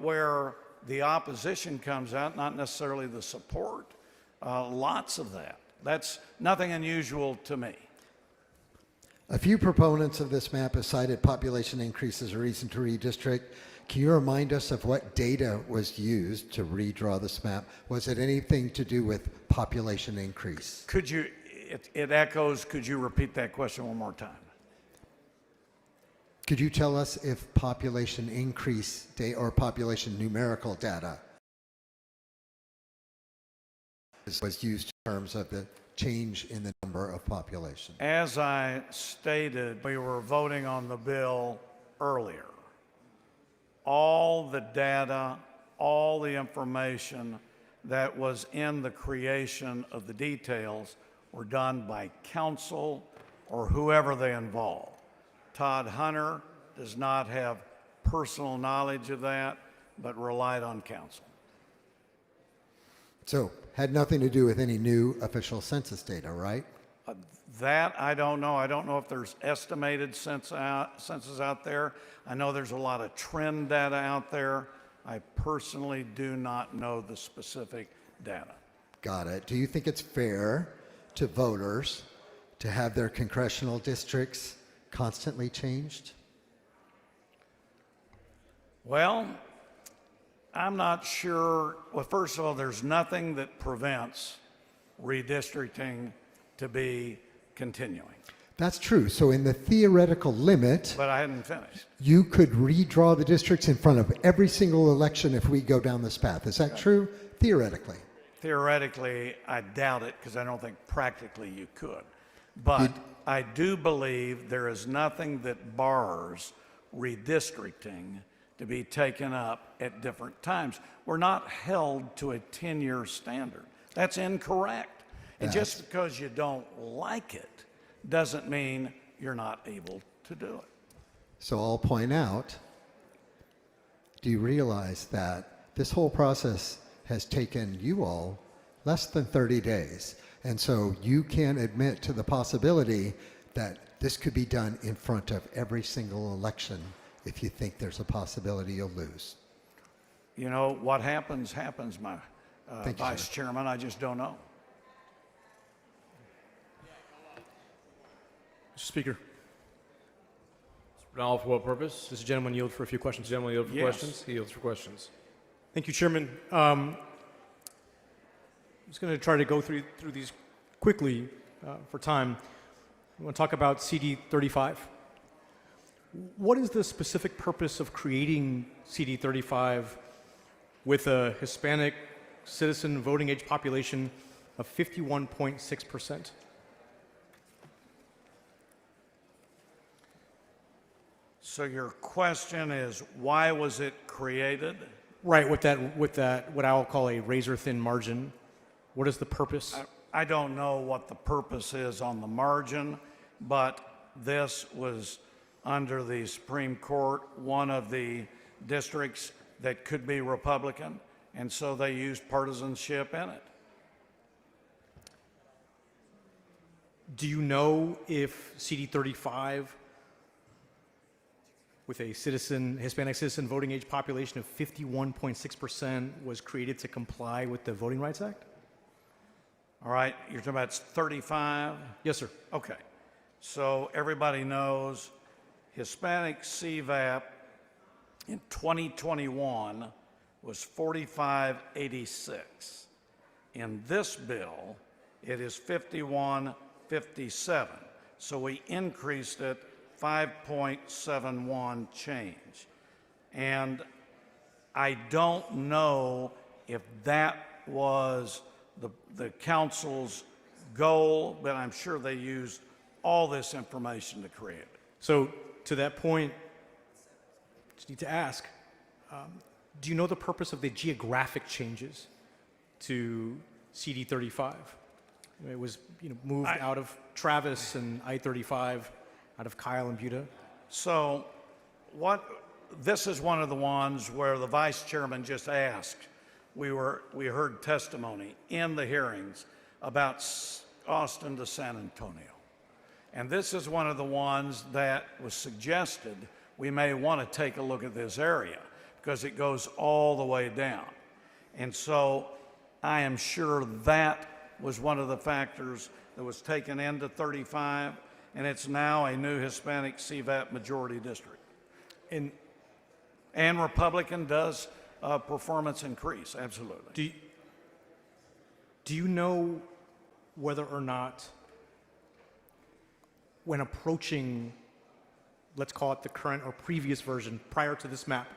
where the opposition comes out, not necessarily the support, lots of that. That's nothing unusual to me. A few proponents of this map have cited population increase as a reason to redistrict. Can you remind us of what data was used to redraw this map? Was it anything to do with population increase? Could you, it echoes, could you repeat that question one more time? Could you tell us if population increase or population numerical data was used in terms of the change in the number of population? As I stated, we were voting on the bill earlier. All the data, all the information that was in the creation of the details were done by counsel or whoever they involved. Todd Hunter does not have personal knowledge of that, but relied on counsel. So, had nothing to do with any new official census data, right? That I don't know. I don't know if there's estimated census out there. I know there's a lot of trend data out there. I personally do not know the specific data. Got it. Do you think it's fair to voters to have their congressional districts constantly changed? Well, I'm not sure. Well, first of all, there's nothing that prevents redistricting to be continuing. That's true. So in the theoretical limit, But I hadn't finished. you could redraw the districts in front of every single election if we go down this path. Is that true? Theoretically. Theoretically, I doubt it because I don't think practically you could. But I do believe there is nothing that bars redistricting to be taken up at different times. We're not held to a 10-year standard. That's incorrect. And just because you don't like it doesn't mean you're not able to do it. So I'll point out, do you realize that this whole process has taken you all less than 30 days. And so you can admit to the possibility that this could be done in front of every single election if you think there's a possibility you'll lose. You know, what happens, happens, my Thank you, Vice sir. Chairman. I just don't know. Mr. Speaker. All for what purpose? Does the gentleman yield for a few questions? Gentleman yield for Yes. questions? He yields for questions. Thank you, Chairman. I'm just going to try to go through these quickly for time. I want to talk about CD 35. What is the specific purpose of creating CD 35 with a Hispanic citizen voting age population of 51.6%? So your question is, why was it created? Right, with that, what I'll call a razor-thin margin. What is the purpose? I don't know what the purpose is on the margin, but this was under the Supreme Court, one of the districts that could be Republican, and so they used partisanship in it. Do you know if CD 35, with a Hispanic citizen voting age population of 51.6%, was created to comply with the Voting Rights Act? All right, you're talking about 35? Yes, sir. Okay. So everybody knows Hispanic CVAP in 2021 was 4586. In this bill, it is 5157. So we increased it 5.71 change. And I don't know if that was the council's goal, but I'm sure they used all this information to create it. So to that point, just need to ask, do you know the purpose of the geographic changes to CD 35? It was moved out of Travis and I-35, out of Kyle and Buda. So this is one of the ones where the vice chairman just asked. We heard testimony in the hearings about Austin to San Antonio. And this is one of the ones that was suggested we may want to take a look at this area because it goes all the way down. And so I am sure that was one of the factors that was taken into 35, and it's now a new Hispanic CVAP majority district. And Republican does performance increase, absolutely. Do you know whether or not, when approaching, let's call it the current or previous version prior to this map,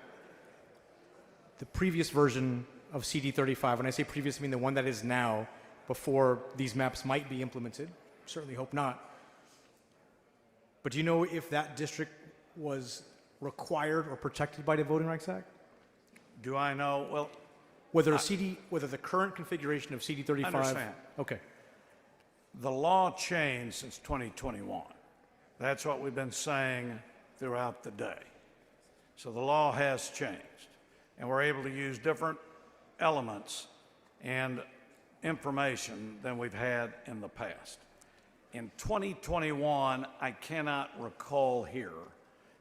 the previous version of CD 35, when I say previous, I mean the one that is now, before these maps might be implemented, certainly hope not, but do you know if that district was required or protected by the Voting Rights Act? Do I know? Well, whether the current configuration of CD 35. Understand. Okay. The law changed since 2021. That's what we've been saying throughout the day. So the law has changed, and we're able to use different elements and information than we've had in the past. In 2021, I cannot recall here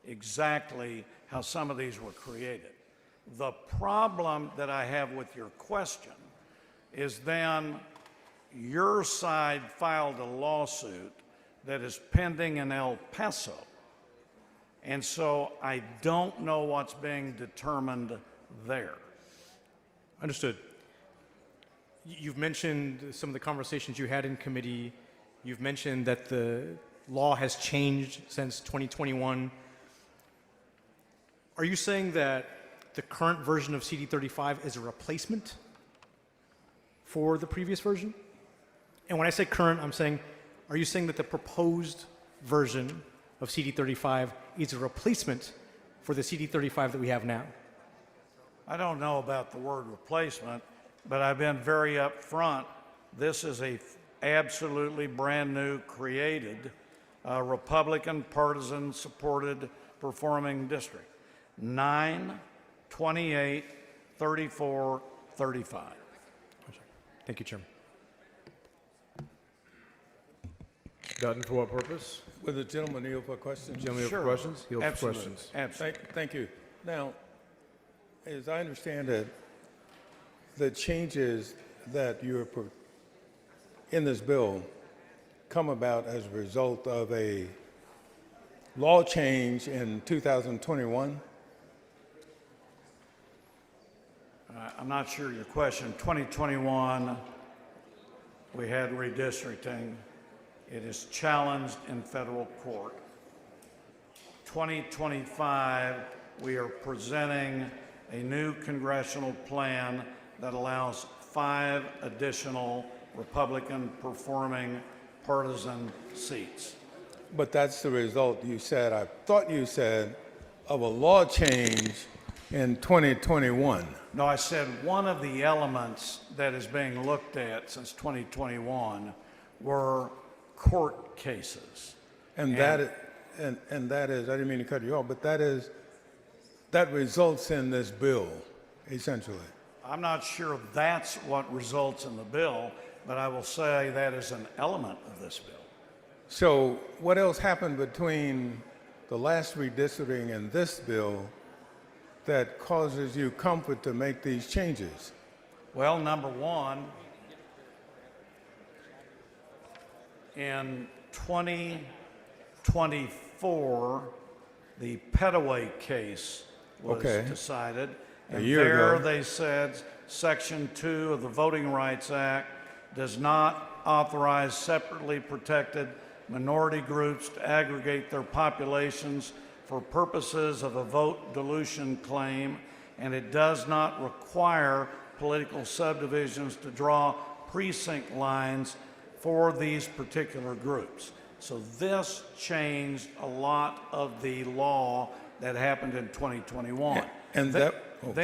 exactly how some of these were created. The problem that I have with your question is then your side filed a lawsuit that is pending in El Paso. And so I don't know what's being determined there. Understood. You've mentioned some of the conversations you had in committee. You've mentioned that the law has changed since 2021. Are you saying that the current version of CD 35 is a replacement for the previous version? And when I say current, I'm saying, are you saying that the proposed version of CD 35 is a replacement for the CD 35 that we have now? I don't know about the word replacement, but I've been very upfront. This is a absolutely brand new created Republican partisan supported performing district. 9, 28, 3435. Thank you, Chairman. Dutton, for what purpose? Will the gentleman yield for questions? Gentleman Sure. for questions? Yield for Absolutely. questions. Absolutely. Thank you. Now, as I understand it, the changes that you're in this bill come about as a result of a law change in 2021? I'm not sure your question. 2021, we had redistricting. It is challenged in federal court. 2025, we are presenting a new congressional plan that allows 5 additional Republican performing partisan seats. But that's the result you said, I thought you said, of a law change in 2021. No, I said one of the elements that is being looked at since 2021 were court cases. And that is, I didn't mean to cut you off, but that results in this bill, essentially. I'm not sure that's what results in the bill, but I will say that is an element of this bill. So what else happened between the last redistricting and this bill that causes you comfort to make these changes? Well, number one, in 2024, the Petaway case was decided. And there they said Section 2 of the Voting Rights Act does not authorize separately protected minority groups to aggregate their populations for purposes of a vote dilution claim, and it does not require political subdivisions to draw precinct lines for these particular groups. So this changed a lot of the law that happened in 2021. And Then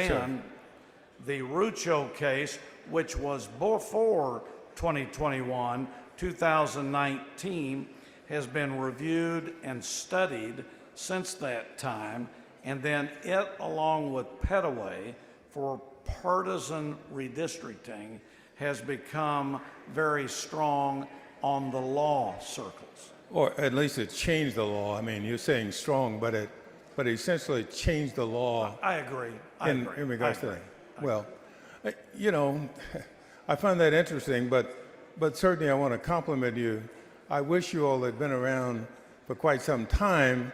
sorry. the Rucho case, which was before 2021, 2019, has been reviewed and studied since that time, and then it, along with Petaway, for partisan redistricting, has become very strong on the law circles. Or at least it changed the law. I mean, you're saying strong, but it essentially changed the law. I agree. In regards to that. Well, you know, I find that interesting, but certainly I want to compliment you. I wish you all had been around for quite some time,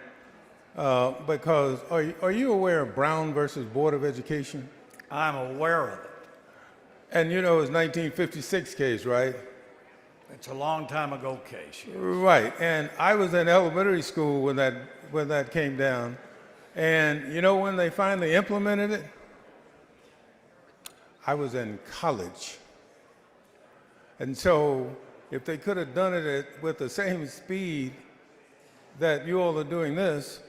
because are you aware of Brown versus Board of Education? I'm aware of it. And you know, it's 1956 case, right? It's a long time ago case. Yes. Right. And I was in elementary school when that came down. And you know when they finally implemented it? I was in college. And so if they could have done it with the same speed that you all are doing this,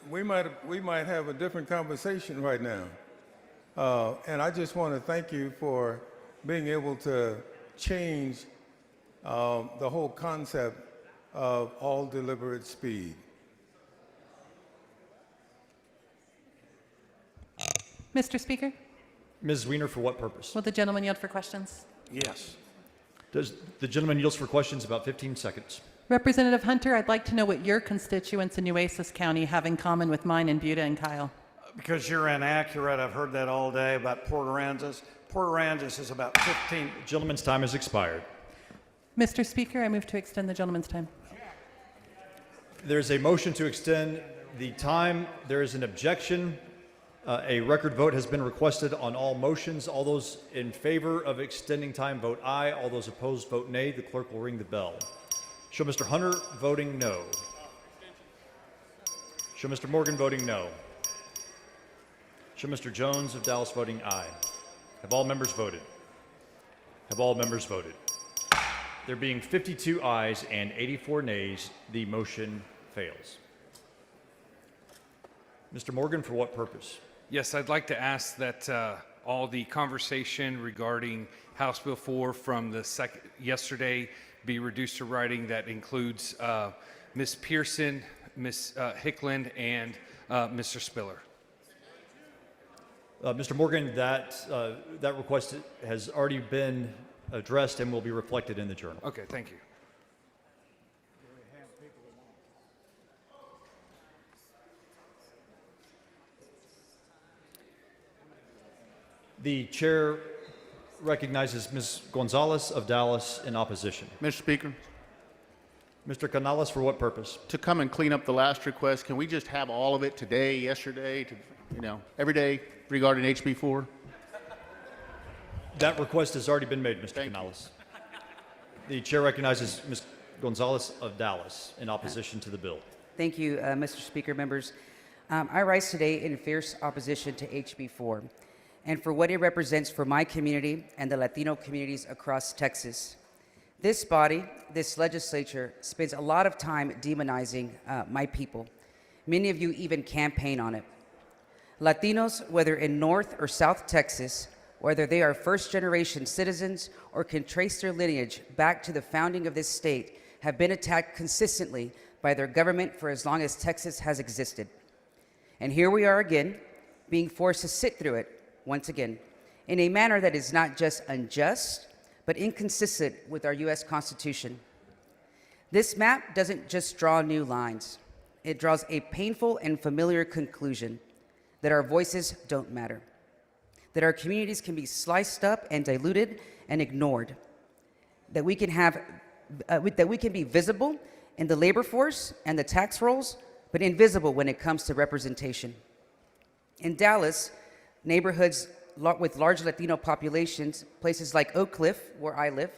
we might have a different conversation right now. And I just want to thank you for being able to change the whole concept of all deliberate speed. Mr. Speaker, Ms. Weiner, for what purpose? will the gentleman yield for questions? Yes. Does the gentleman yields for questions? About 15 seconds. Representative Hunter, I'd like to know what your constituents in Nueces County have in common with mine in Buda and Kyle. Because you're inaccurate, I've heard that all day about Port Aransas. Port Aransas is about 15. Gentleman's time has expired. Mr. Speaker, I move to extend the gentleman's time. There's a motion to extend the time. There is an objection. A record vote has been requested on all motions. All those in favor of extending time vote aye. All those opposed vote nay. The clerk will ring the bell. Show Mr. Hunter voting no. Show Mr. Morgan voting no. Show Mr. Jones of Dallas voting aye. Have all members voted? Have all members voted? There being 52 ayes and 84 nays, the motion fails. Mr. Morgan, for what purpose? Yes, I'd like to ask that all the conversation regarding House Bill 4 from the yesterday be reduced to writing. That includes Ms. Pearson, Ms. Hickland, and Mr. Spiller. Mr. Morgan, that request has already been addressed and will be reflected in the journal. Okay, thank you. The chair recognizes Ms. Gonzalez of Dallas in opposition. Mr. Speaker, Mr. Canales, for what purpose? to come and clean up the last request, can we just have all of it today, yesterday, every day regarding HB4? That request has already been made, Mr. Canales. The chair recognizes Ms. Gonzalez of Dallas in opposition to the bill. Thank you, Mr. Speaker, members. I rise today in fierce opposition to HB4 and for what it represents for my community and the Latino communities across Texas. This body, this legislature, spends a lot of time demonizing my people. Many of you even campaign on it. Latinos, whether in North or South Texas, whether they are first-generation citizens or can trace their lineage back to the founding of this state, have been attacked consistently by their government for as long as Texas has existed. And here we are again, being forced to sit through it once again, in a manner that is not just unjust, but inconsistent with our U.S. Constitution. This map doesn't just draw new lines. It draws a painful and familiar conclusion that our voices don't matter, that our communities can be sliced up and diluted and ignored, that we can be visible in the labor force and the tax rolls, but invisible when it comes to representation. In Dallas, neighborhoods with large Latino populations, places like Oak Cliff, where I live,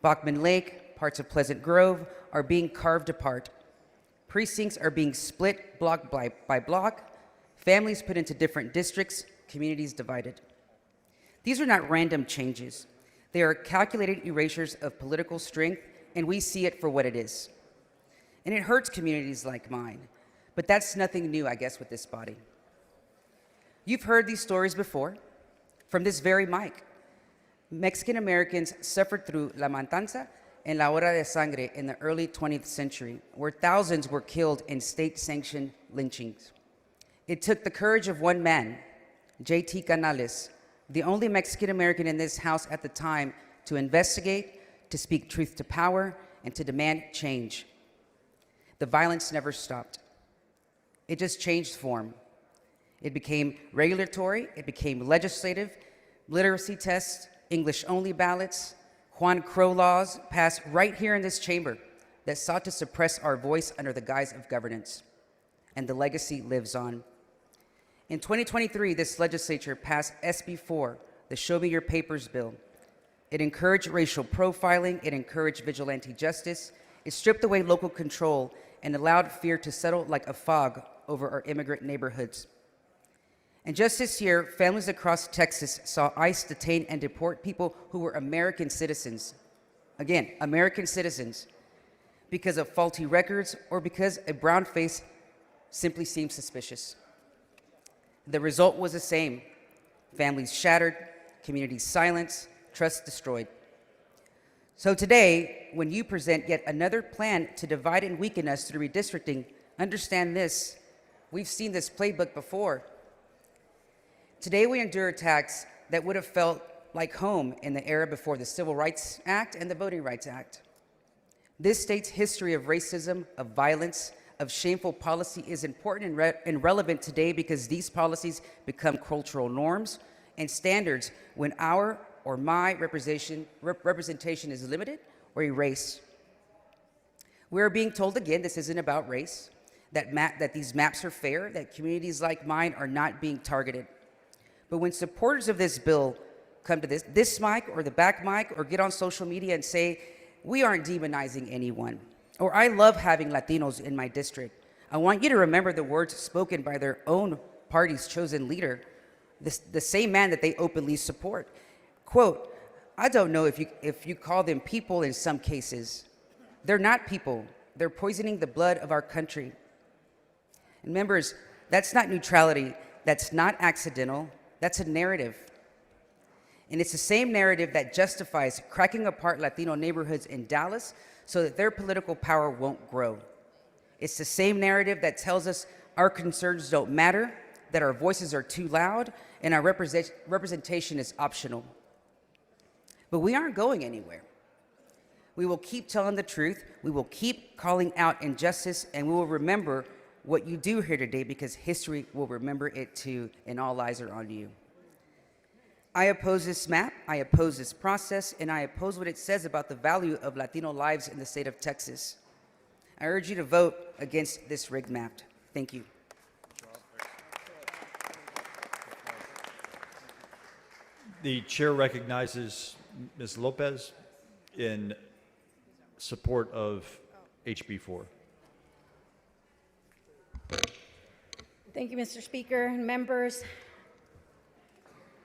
Bachman Lake, parts of Pleasant Grove, are being carved apart. Precincts are being split block by block, families put into different districts, communities divided. These are not random changes. They are calculated erasures of political strength, and we see it for what it is. And it hurts communities like mine, but that's nothing new, I guess, with this body. You've heard these stories before from this very mic. Mexican Americans suffered through La Matanza and La Hora de Sangre in the early 20th century, where thousands were killed in state-sanctioned lynchings. It took the courage of one man, J.T. Canales, the only Mexican American in this House at the time, to investigate, to speak truth to power, and to demand change. The violence never stopped. It just changed form. It became regulatory, it became legislative, literacy tests, English-only ballots, Juan Crow laws passed right here in this chamber that sought to suppress our voice under the guise of governance. And the legacy lives on. In 2023, this legislature passed SB4, the Show Me Your Papers bill. It encouraged racial profiling, it encouraged vigilante justice, it stripped away local control and allowed fear to settle like a fog over our immigrant neighborhoods. And just this year, families across Texas saw ICE detain and deport people who were American citizens. Again, American citizens, because of faulty records or because a brown face simply seemed suspicious. The result was the same: families shattered, communities silenced, trust destroyed. So today, when you present yet another plan to divide and weaken us through redistricting, understand this: we've seen this playbook before. Today we endure attacks that would have felt like home in the era before the Civil Rights Act and the Voting Rights Act. This state's history of racism, of violence, of shameful policy is important and relevant today because these policies become cultural norms and standards when our or my representation is limited or erased. We're being told again this isn't about race, that these maps are fair, that communities like mine are not being targeted. But when supporters of this bill come to this mic or the back mic or get on social media and say, we aren't demonizing anyone, or I love having Latinos in my district, I want you to remember the words spoken by their own party's chosen leader, the same man that they openly support. Quote, I don't know if you call them people in some cases. They're not people. They're poisoning the blood of our country. And members, that's not neutrality. That's not accidental. That's a narrative. And it's the same narrative that justifies cracking apart Latino neighborhoods in Dallas so that their political power won't grow. It's the same narrative that tells us our concerns don't matter, that our voices are too loud and our representation is optional. But we aren't going anywhere. We will keep telling the truth, we will keep calling out injustice, and we will remember what you do here today because history will remember it too, and all eyes are on you. I oppose this map, I oppose this process, and I oppose what it says about the value of Latino lives in the state of Texas. I urge you to vote against this rigged map. Thank you. The chair recognizes Ms. Lopez in support of HB 4. Thank you, Mr. Speaker and members.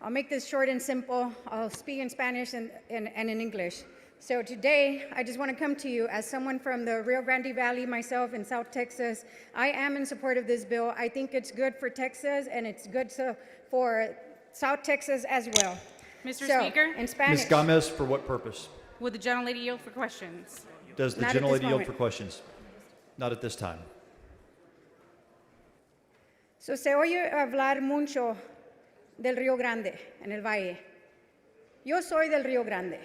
I'll make this short and simple. I'll speak in Spanish and in English. So today, I just want to come to you as someone from the Rio Grande Valley, myself in South Texas. I am in support of this bill. I think it's good for Texas and it's good for South Texas as well. Mr. So, Speaker? in Spanish. Ms. Gomez, for what purpose? Would the gentlelady yield for questions? Does the Not at this gentlelady yield moment. for questions? Not at this time. So, se oye hablar mucho del Rio Grande en el Valle. Yo soy del Rio Grande.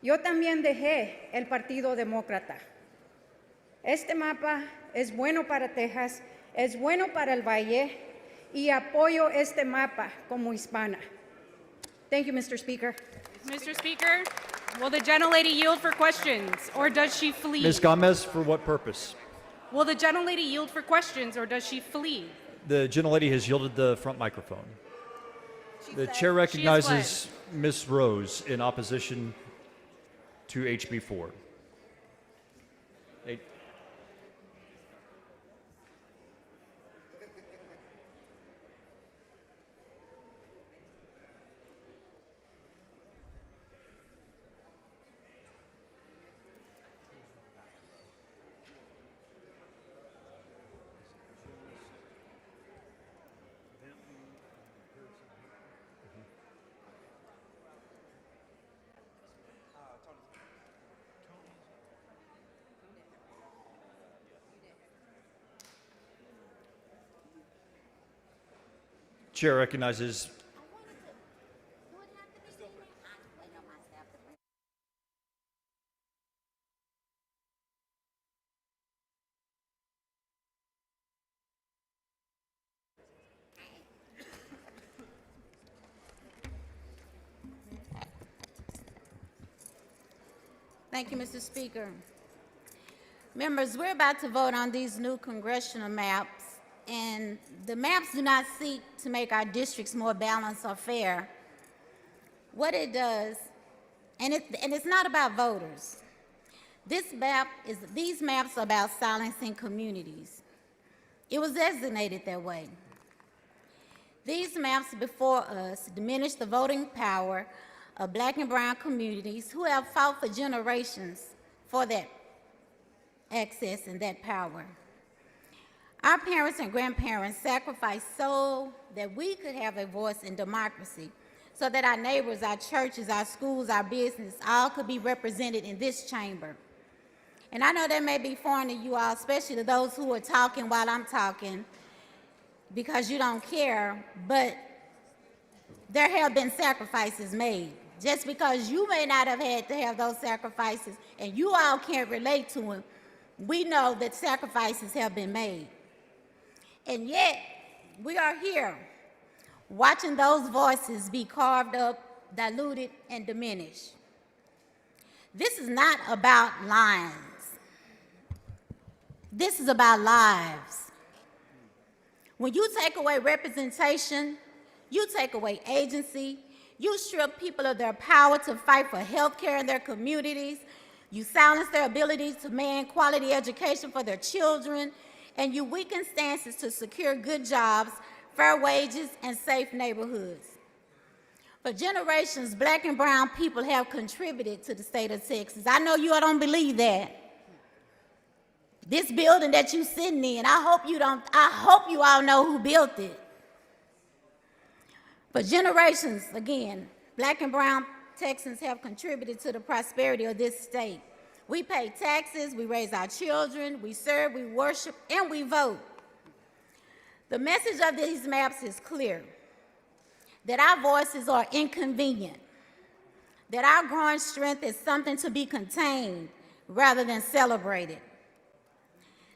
Yo también dejé el Partido Demócrata. Este mapa es bueno para Texas, es bueno para el Valle, y apoyo este mapa como hispana. Thank you, Mr. Speaker. Mr. Speaker, will the gentlelady yield for questions, or does she flee? Ms. Gomez, for what purpose? Will the gentlelady yield for questions, or does she flee? The gentlelady has yielded the front microphone. The chair recognizes Ms. Rose in opposition to HB 4. Chair recognizes Thank you, Mr. Speaker. Members, we're about to vote on these new congressional maps, and the maps do not seek to make our districts more balanced or fair. What it does, and it's not about voters. These maps are about silencing communities. It was designated that way. These maps before us diminish the voting power of Black and brown communities who have fought for generations for that access and that power. Our parents and grandparents sacrificed so that we could have a voice in democracy, so that our neighbors, our churches, our schools, our business, all could be represented in this chamber. And I know that may be foreign to you all, especially to those who are talking while I'm talking, because you don't care, but there have been sacrifices made. Just because you may not have had to have those sacrifices and you all can't relate to them, we know that sacrifices have been made. And yet, we are here watching those voices be carved up, diluted, and diminished. This is not about lines. This is about lives. When you take away representation, you take away agency, you strip people of their power to fight for health care in their communities, you silence their ability to demand quality education for their children, and you weaken stances to secure good jobs, fair wages, and safe neighborhoods. For generations, Black and brown people have contributed to the state of Texas. I know you all don't believe that. This building that you're sitting in, I hope you all know who built it. For generations, again, Black and brown Texans have contributed to the prosperity of this state. We pay taxes, we raise our children, we serve, we worship, and we vote. The message of these maps is clear, that our voices are inconvenient, that our growing strength is something to be contained rather than celebrated.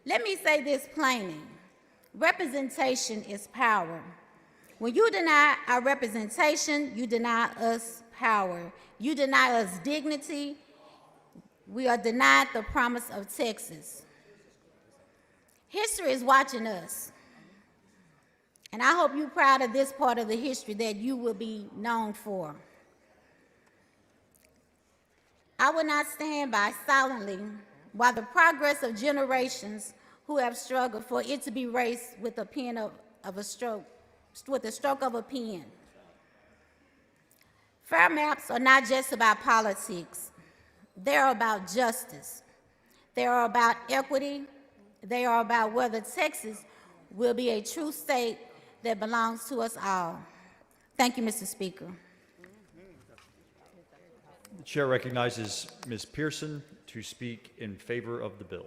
Let me say this plainly. Representation is power. When you deny our representation, you deny us power. You deny us dignity. We are denied the promise of Texas. History is watching us. And I hope you're proud of this part of the history that you will be known for. I will not stand by silently while the progress of generations who have struggled for it to be erased with a pen of a stroke, with the stroke of a pen. Fair maps are not just about politics. They are about justice. They are about equity. They are about whether Texas will be a true state that belongs to us all. Thank you, Mr. Speaker. The chair recognizes Ms. Pearson to speak in favor of the bill.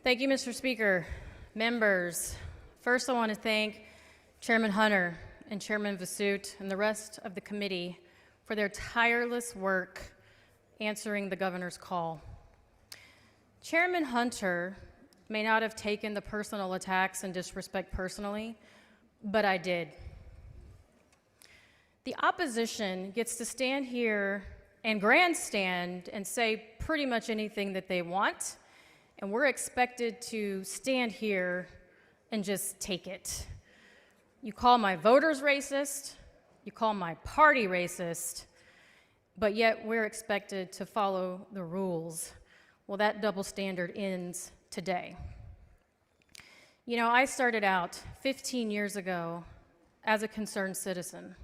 Thank you, Mr. Speaker. Members, first I want to thank Chairman Hunter and Chairman Vasut and the rest of the committee for their tireless work answering the governor's call. Chairman Hunter may not have taken the personal attacks and disrespect personally, but I did. The opposition gets to stand here and grandstand and say pretty much anything that they want, and we're expected to stand here and just take it. You call my voters racist, you call my party racist, but yet we're expected to follow the rules. Well, that double standard ends today. You know, I started out 15 years ago as a concerned citizen,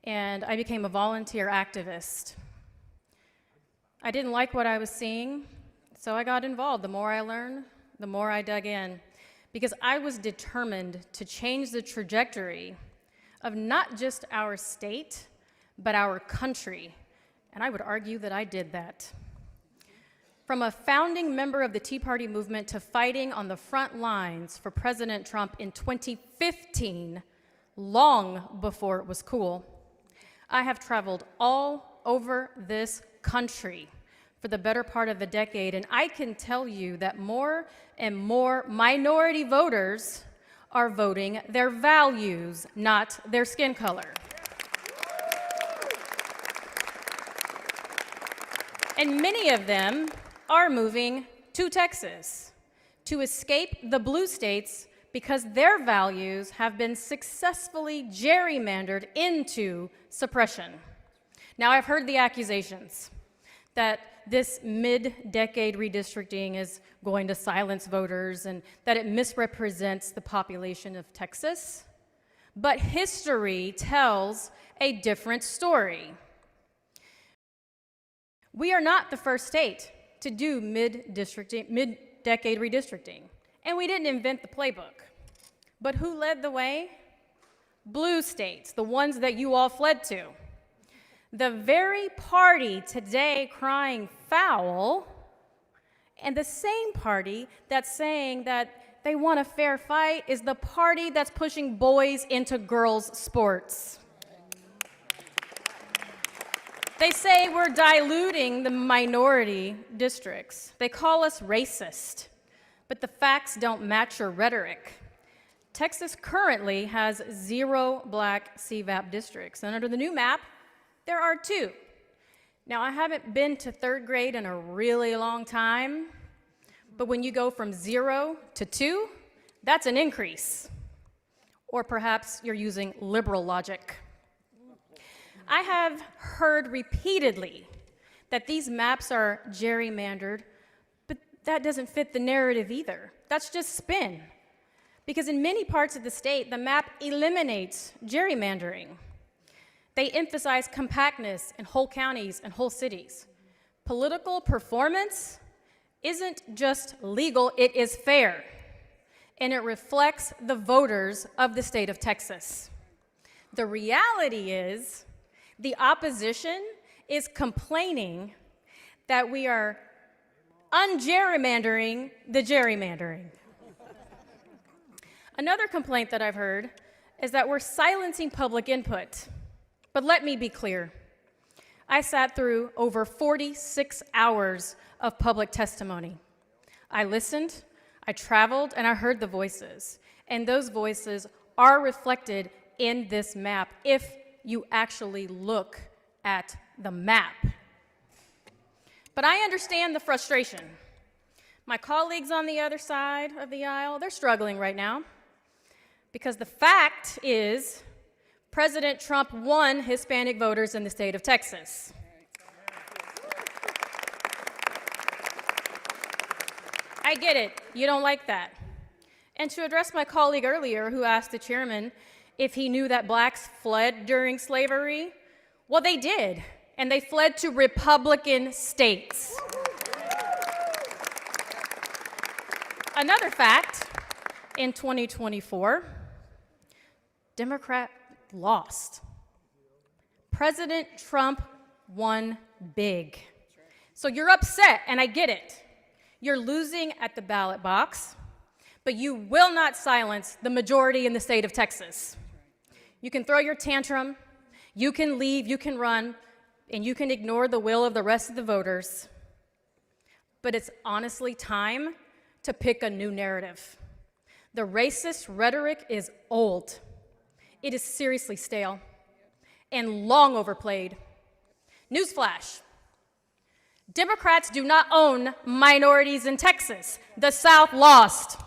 and I became a volunteer activist. I didn't like what I was seeing, so I got involved. The more I learned, the more I dug in, because I was determined to change the trajectory of not just our state, but our country. And I would argue that I did that. From a founding member of the Tea Party movement to fighting on the front lines for President Trump in 2015, long before it was cool, I have traveled all over this country for the better part of a decade, and I can tell you that more and more minority voters are voting their values, not their skin color. And many of them are moving to Texas to escape the blue states because their values have been successfully gerrymandered into suppression. Now, I've heard the accusations that this mid-decade redistricting is going to silence voters and that it misrepresents the population of Texas. But history tells a different story. We are not the first state to do mid-decade redistricting, and we didn't invent the playbook. But who led the way? Blue states, the ones that you all fled to. The very party today crying foul, and the same party that's saying that they want a fair fight is the party that's pushing boys into girls' sports. They say we're diluting the minority districts. They call us racist, but the facts don't match your rhetoric. Texas currently has 0 black CVAP districts, and under the new map, there are 2. Now, I haven't been to 3rd grade in a really long time, but when you go from 0 to 2, that's an increase. Or perhaps you're using liberal logic. I have heard repeatedly that these maps are gerrymandered, but that doesn't fit the narrative either. That's just spin. Because in many parts of the state, the map eliminates gerrymandering. They emphasize compactness in whole counties and whole cities. Political performance isn't just legal, it is fair. And it reflects the voters of the state of Texas. The reality is the opposition is complaining that we are ungerrymandering the gerrymandering. Another complaint that I've heard is that we're silencing public input. But let me be clear. I sat through over 46 hours of public testimony. I listened, I traveled, and I heard the voices. And those voices are reflected in this map if you actually look at the map. But I understand the frustration. My colleagues on the other side of the aisle, they're struggling right now. Because the fact is, President Trump won Hispanic voters in the state of Texas. I get it, you don't like that. And to address my colleague earlier who asked the chairman if he knew that blacks fled during slavery, well, they did, and they fled to Republican states. Another fact, in 2024, Democrat lost. President Trump won big. So you're upset, and I get it. You're losing at the ballot box, but you will not silence the majority in the state of Texas. You can throw your tantrum, you can leave, you can run, and you can ignore the will of the rest of the voters. But it's honestly time to pick a new narrative. The racist rhetoric is old. It is seriously stale and long overplayed. Newsflash. Democrats do not own minorities in Texas. The South lost.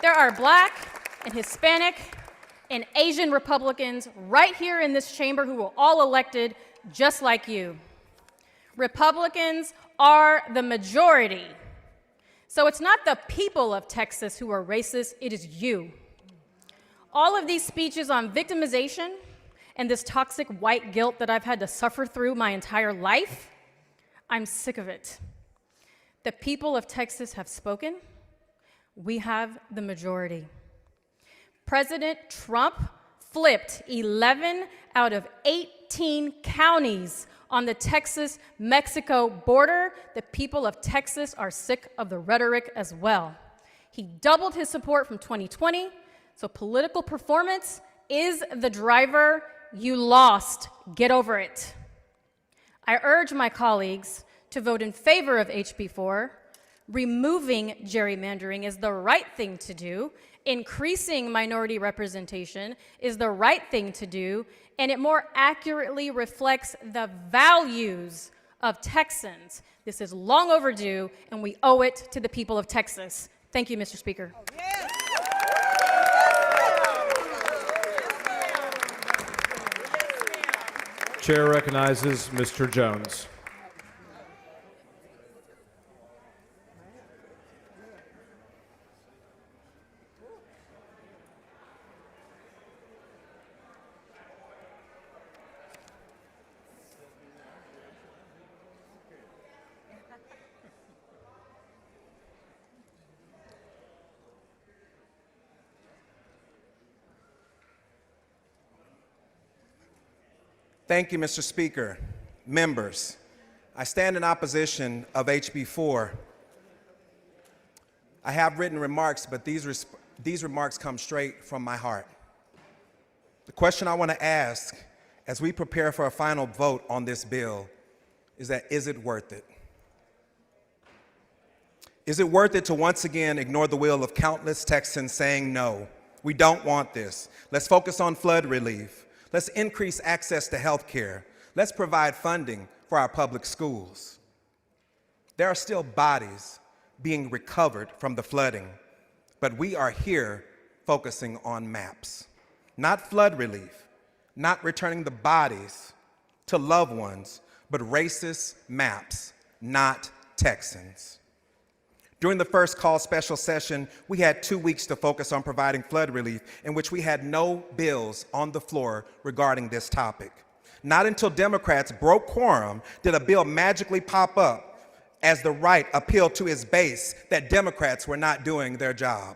There are black and Hispanic and Asian Republicans right here in this chamber who were all elected just like you. Republicans are the majority. So it's not the people of Texas who are racist, it is you. All of these speeches on victimization and this toxic white guilt that I've had to suffer through my entire life, I'm sick of it. The people of Texas have spoken. We have the majority. President Trump flipped 11 out of 18 counties on the Texas-Mexico border. The people of Texas are sick of the rhetoric as well. He doubled his support from 2020, so political performance is the driver. You lost. Get over it. I urge my colleagues to vote in favor of HB4. Removing gerrymandering is the right thing to do. Increasing minority representation is the right thing to do, and it more accurately reflects the values of Texans. This is long overdue, and we owe it to the people of Texas. Thank you, Mr. Speaker. Chair recognizes Mr. Jones. Thank you, Mr. Speaker. Members, I stand in opposition of HB 4. I have written remarks, but these remarks come straight from my heart. The question I want to ask as we prepare for a final vote on this bill is that, is it worth it? Is it worth it to once again ignore the will of countless Texans saying no, we don't want this. Let's focus on flood relief. Let's increase access to health care. Let's provide funding for our public schools. There are still bodies being recovered from the flooding, but we are here focusing on maps. Not flood relief, not returning the bodies to loved ones, but racist maps, not Texans. During the first call special session, we had 2 weeks to focus on providing flood relief, in which we had no bills on the floor regarding this topic. Not until Democrats broke quorum did a bill magically pop up as the right appealed to its base that Democrats were not doing their job.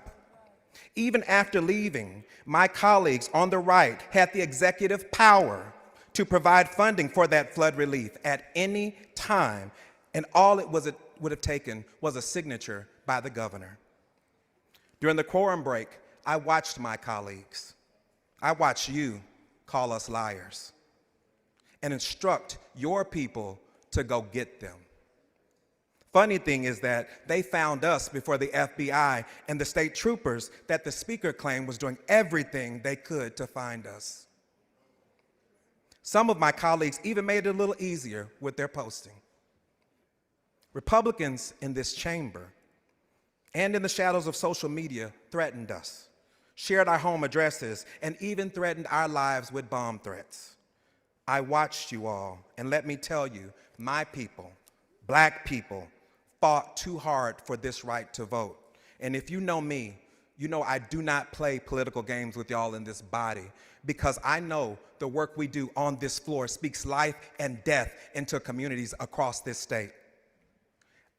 Even after leaving, my colleagues on the right had the executive power to provide funding for that flood relief at any time, and all it would have taken was a signature by the governor. During the quorum break, I watched my colleagues. I watched you call us liars and instruct your people to go get them. Funny thing is that they found us before the FBI and the state troopers that the speaker claimed was doing everything they could to find us. Some of my colleagues even made it a little easier with their posting. Republicans in this chamber and in the shadows of social media threatened us, shared our home addresses, and even threatened our lives with bomb threats. I watched you all, and let me tell you, my people, black people, fought too hard for this right to vote. And if you know me, you know I do not play political games with y'all in this body, because I know the work we do on this floor speaks life and death into communities across this state.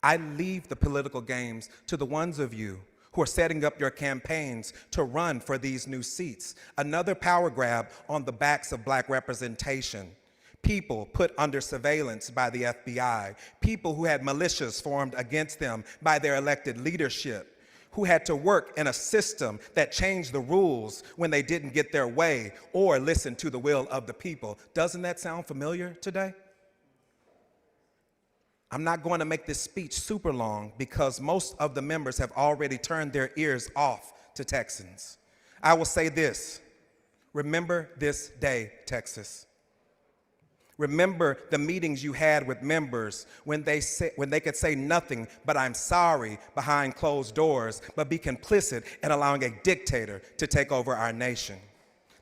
I leave the political games to the ones of you who are setting up your campaigns to run for these new seats. Another power grab on the backs of black representation. People put under surveillance by the FBI. People who had militias formed against them by their elected leadership. Who had to work in a system that changed the rules when they didn't get their way or listen to the will of the people. Doesn't that sound familiar today? I'm not going to make this speech super long because most of the members have already turned their ears off to Texans. I will say this: remember this day, Texas. Remember the meetings you had with members when they could say nothing but "I'm sorry" behind closed doors, but be complicit in allowing a dictator to take over our nation.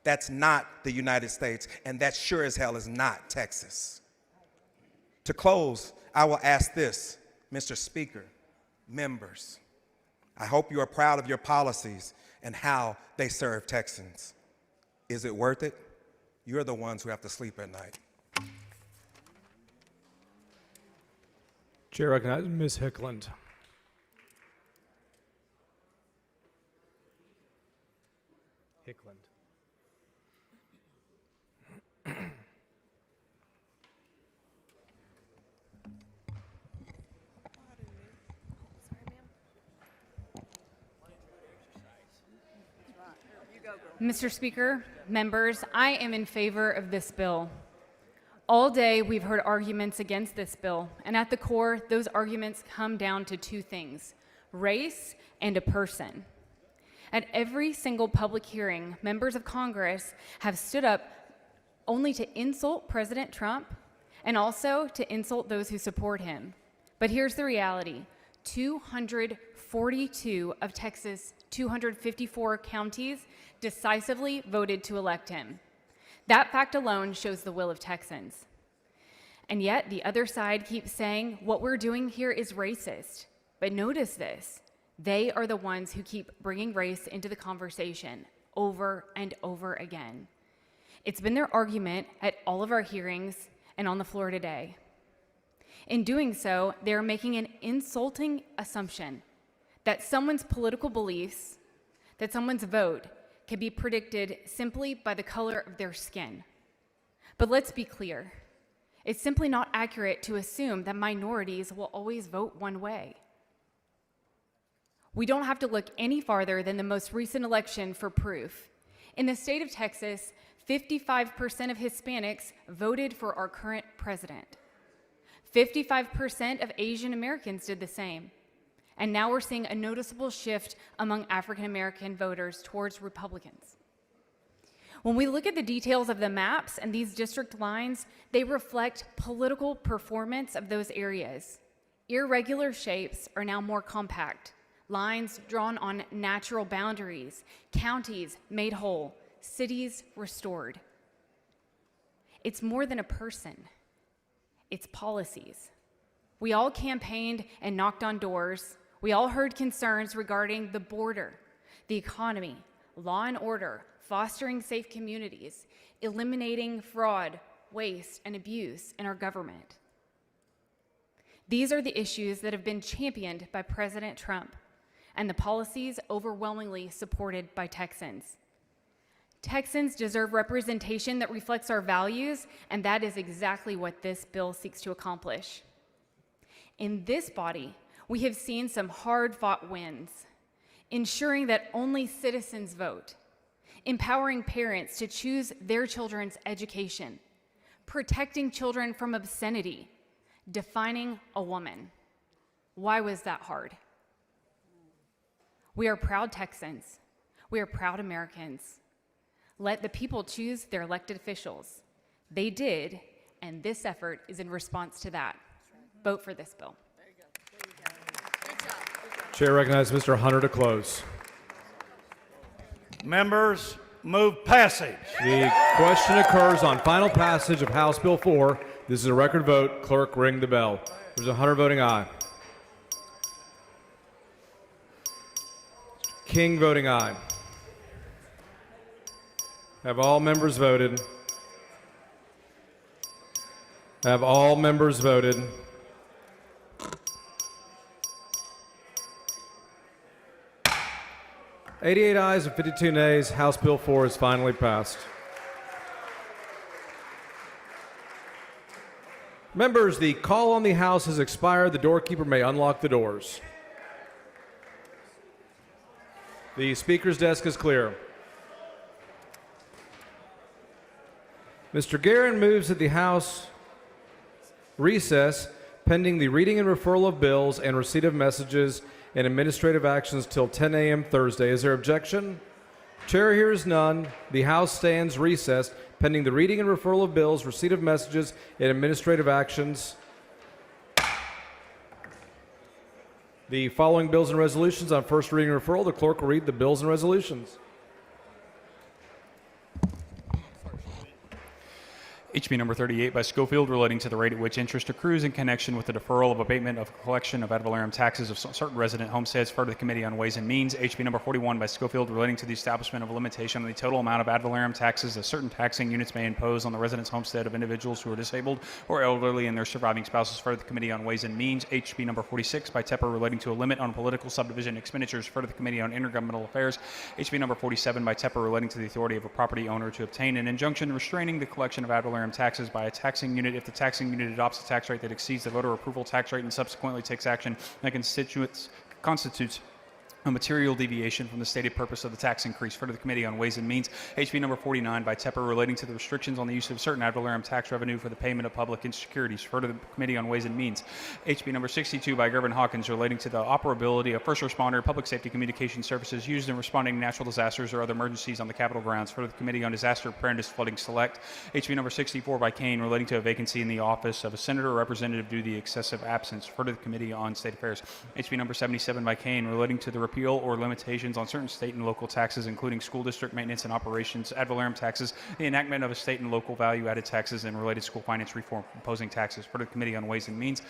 That's not the United States, and that sure as hell is not Texas. To close, I will ask this, Mr. Speaker, members. I hope you are proud of your policies and how they serve Texans. Is it worth it? You're the ones who have to sleep at night. Chair recognizes Ms. Hickland. Hickland. Mr. Speaker, members, I am in favor of this bill. All day, we've heard arguments against this bill, and at the core, those arguments come down to two things: race and a person. At every single public hearing, members of Congress have stood up only to insult President Trump and also to insult those who support him. But here's the reality: 242 of Texas' 254 counties decisively voted to elect him. That fact alone shows the will of Texans. And yet, the other side keeps saying what we're doing here is racist. But notice this: they are the ones who keep bringing race into the conversation over and over again. It's been their argument at all of our hearings and on the floor today. In doing so, they're making an insulting assumption that someone's political beliefs, that someone's vote, can be predicted simply by the color of their skin. But let's be clear. It's simply not accurate to assume that minorities will always vote one way. We don't have to look any farther than the most recent election for proof. In the state of Texas, 55% of Hispanics voted for our current president. 55% of Asian Americans did the same. And now we're seeing a noticeable shift among African American voters towards Republicans. When we look at the details of the maps and these district lines, they reflect political performance of those areas. Irregular shapes are now more compact, lines drawn on natural boundaries, counties made whole, cities restored. It's more than a person, it's policies. We all campaigned and knocked on doors. We all heard concerns regarding the border, the economy, law and order, fostering safe communities, eliminating fraud, waste, and abuse in our government. These are the issues that have been championed by President Trump, and the policies overwhelmingly supported by Texans. Texans deserve representation that reflects our values, and that is exactly what this bill seeks to accomplish. In this body, we have seen some hard-fought wins, ensuring that only citizens vote, empowering parents to choose their children's education, protecting children from obscenity, defining a woman. Why was that hard? We are proud Texans. We are proud Americans. Let the people choose their elected officials. They did, and this effort is in response to that. Vote for this bill. Chair recognizes Mr. Hunter to close. Members, move passage. The question occurs on final passage of House Bill 4. This is a record vote. Clerk, ring the bell. There's Hunter voting aye. King voting aye. Have all members voted? Have all members voted? "88 ayes and 52 nays. House Bill 4 is finally passed. Members, the call on the House has expired. The doorkeeper may unlock the doors. The Speaker's desk is clear. Mr. Guerin moves that the House recess pending the reading and referral of bills and receipt of messages and administrative actions till 10 a.m. Thursday. Is there objection? Chair hears none. The House stands recessed pending the reading and referral of bills, receipt of messages, and administrative actions. The following bills and resolutions on first reading and referral. The clerk will read the bills and resolutions. HB number 38 by Schofield, relating to the rate at which interest accrues in connection with the deferral of abatement of collection of ad valorem taxes of certain resident homesteads. Further, the Committee on Ways and Means. HB number 41 by Schofield, relating to the establishment of a limitation on the total amount of ad valorem taxes that certain taxing units may impose on the residence homestead of individuals who are disabled or elderly and their surviving spouses. Further, the Committee on Ways and Means. HB number 46 by Tepper, relating to a limit on political subdivision expenditures. Further, the Committee on Intergovernmental Affairs. HB number 47 by Tepper, relating to the authority of a property owner to obtain an injunction restraining the collection of ad valorem taxes by a taxing unit if the taxing unit adopts a tax rate that exceeds the voter approval tax rate and subsequently takes action that constitutes a material deviation from the stated purpose of the tax increase. Further, the Committee on Ways and Means. HB number 49 by Tepper, relating to the restrictions on the use of certain ad valorem tax revenue for the payment of public securities. Further, the Committee on Ways and Means. HB number 62 by Gervin Hawkins, relating to the operability of first responder public safety communication services used in responding to natural disasters or other emergencies on the Capitol grounds. Further, the Committee on Disaster Preparedness Flooding Select. HB number 64 by Kane, relating to a vacancy in the office of a senator or representative due to the excessive absence. Further, the Committee on State Affairs. HB number 77 by Kane, relating to the repeal or limitation on certain state and local taxes, including school district maintenance and operations, ad valorem taxes, the enactment of a state and local value-added taxes, and related school finance reform imposing taxes. For the Committee on Ways and Means.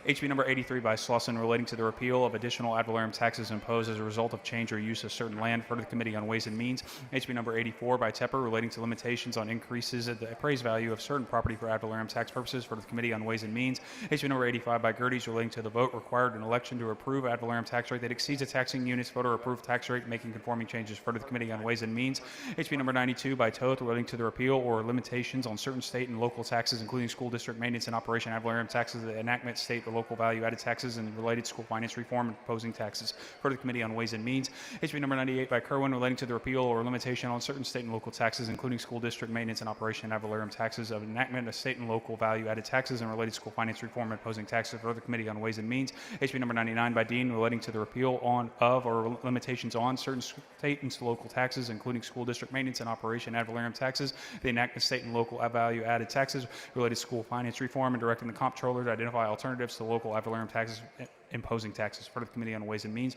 HB number 83 by Slauson, relating to the repeal of additional ad valorem taxes imposed as a result of change or use of certain land. For the Committee on Ways and Means. HB number 84 by Tepper, relating to limitations on increases of the appraised value of certain property for ad valorem tax purposes. For the Committee on Ways and Means. HB number 85 by Gerdes, relating to the vote required in election to approve ad valorem tax rate that exceeds a taxing unit's voter-approved tax rate, making conforming changes. Further, the Committee on Ways and Means. HB number 92 by Toth, relating to the repeal or limitations on certain state and local taxes, including school district maintenance and operation ad valorem taxes, the enactment state or local value-added taxes, and related school finance reform and proposing taxes. Further, the Committee on Ways and Means. HB number 98 by Kerwin, relating to the repeal or limitation on certain state and local taxes, including school district maintenance and operation ad valorem taxes, of enactment of state and local value-added taxes, and related school finance reform and imposing taxes. Further, the Committee on Ways and Means. HB number 99 by Dean, relating to the repeal of or limitations on certain state and local taxes, including school district maintenance and operation ad valorem taxes, the enactment of state and local value-added taxes, related school finance reform, and directing the comptroller to identify alternatives to local ad valorem taxes imposing taxes. For the Committee on Ways and Means.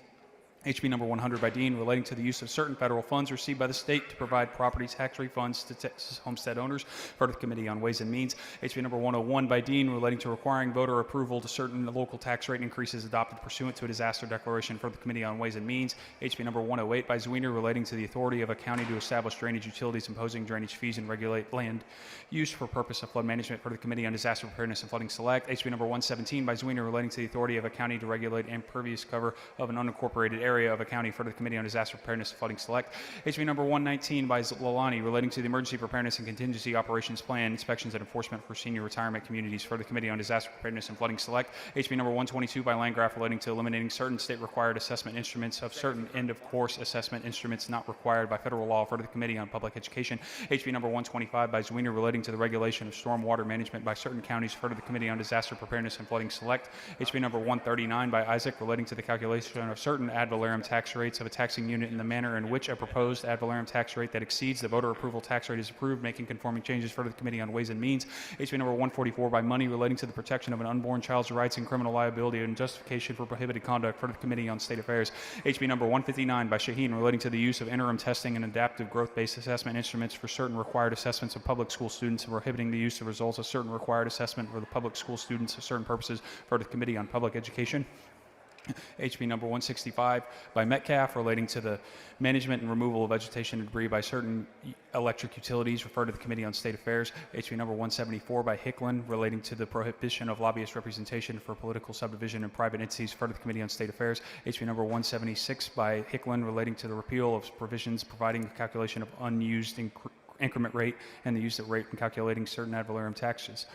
HB number 100 by Dean, relating to the use of certain federal funds received by the state to provide property tax refunds to Texas homestead owners. For the Committee on Ways and Means. HB number 101 by Dean, relating to requiring voter approval to certain local tax rate increases adopted pursuant to a disaster declaration. For the Committee on Ways and Means. HB number 108 by Zwiener, relating to the authority of a county to establish drainage utilities, imposing drainage fees, and regulate land use for purpose of flood management. For the Committee on Disaster Preparedness and Flooding Select. HB number 117 by Zwiener, relating to the authority of a county to regulate impervious cover of an unincorporated area. area of a county for the Committee on Disaster Preparedness and Flooding Select. HB number 119 by Lalani relating to the Emergency Preparedness and Contingency Operations Plan, Inspections and Enforcement for Senior Retirement Communities for the Committee on Disaster Preparedness and Flooding Select. HB number 122 by Landgraf relating to eliminating certain state-required assessment instruments of certain end-of-course assessment instruments not required by federal law for the Committee on Public Education. HB number 125 by Zwiener relating to the regulation of stormwater management by certain counties for the Committee on Disaster Preparedness and Flooding Select. HB number 139 by Isaac relating to the calculation of certain ad valorem tax rates of a taxing unit in the manner in which a proposed ad valorem tax rate that exceeds the voter approval tax rate is approved, making conforming changes for the Committee on Ways and Means. HB number 144 by Money relating to the protection of an unborn child's rights and criminal liability and justification for prohibited conduct for the Committee on State Affairs. HB number 159 by Shaheen relating to the use of interim testing and adaptive growth-based assessment instruments for certain required assessments of public school students and prohibiting the use of results of certain required assessment for the public school students for certain purposes for the Committee on Public Education. HB number 165 by Metcalf relating to the management and removal of vegetation and debris by certain electric utilities referred to the Committee on State Affairs. HB number 174 by Hicklin relating to the prohibition of lobbyist representation for political subdivision and private entities referred to the Committee on State Affairs. HB number 176 by Hicklin relating to the repeal of provisions providing the calculation of unused increment rate and the use of rate in calculating certain ad valorem tax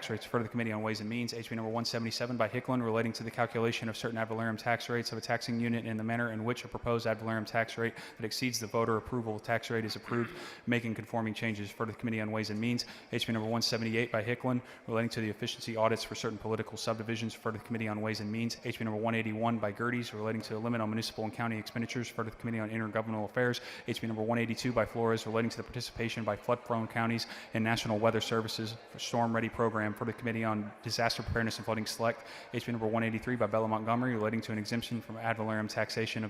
rates for the Committee on Ways and Means. HB number 177 by Hicklin relating to the calculation of certain ad valorem tax rates of a taxing unit in the manner in which a proposed ad valorem tax rate that exceeds the voter approval tax rate is approved, making conforming changes for the Committee on Ways and Means. HB number 178 by Hicklin relating to the efficiency audits for certain political subdivisions for the Committee on Ways and Means. HB number 181 by Gerdes relating to the limit on municipal and county expenditures for the Committee on Intergovernmental Affairs. HB number 182 by Flores relating to the participation by flood-prone counties in National Weather Services for Storm Ready program for the Committee on Disaster Preparedness and Flooding Select. HB number 183 by Bella Montgomery relating to an exemption from ad valorem taxation of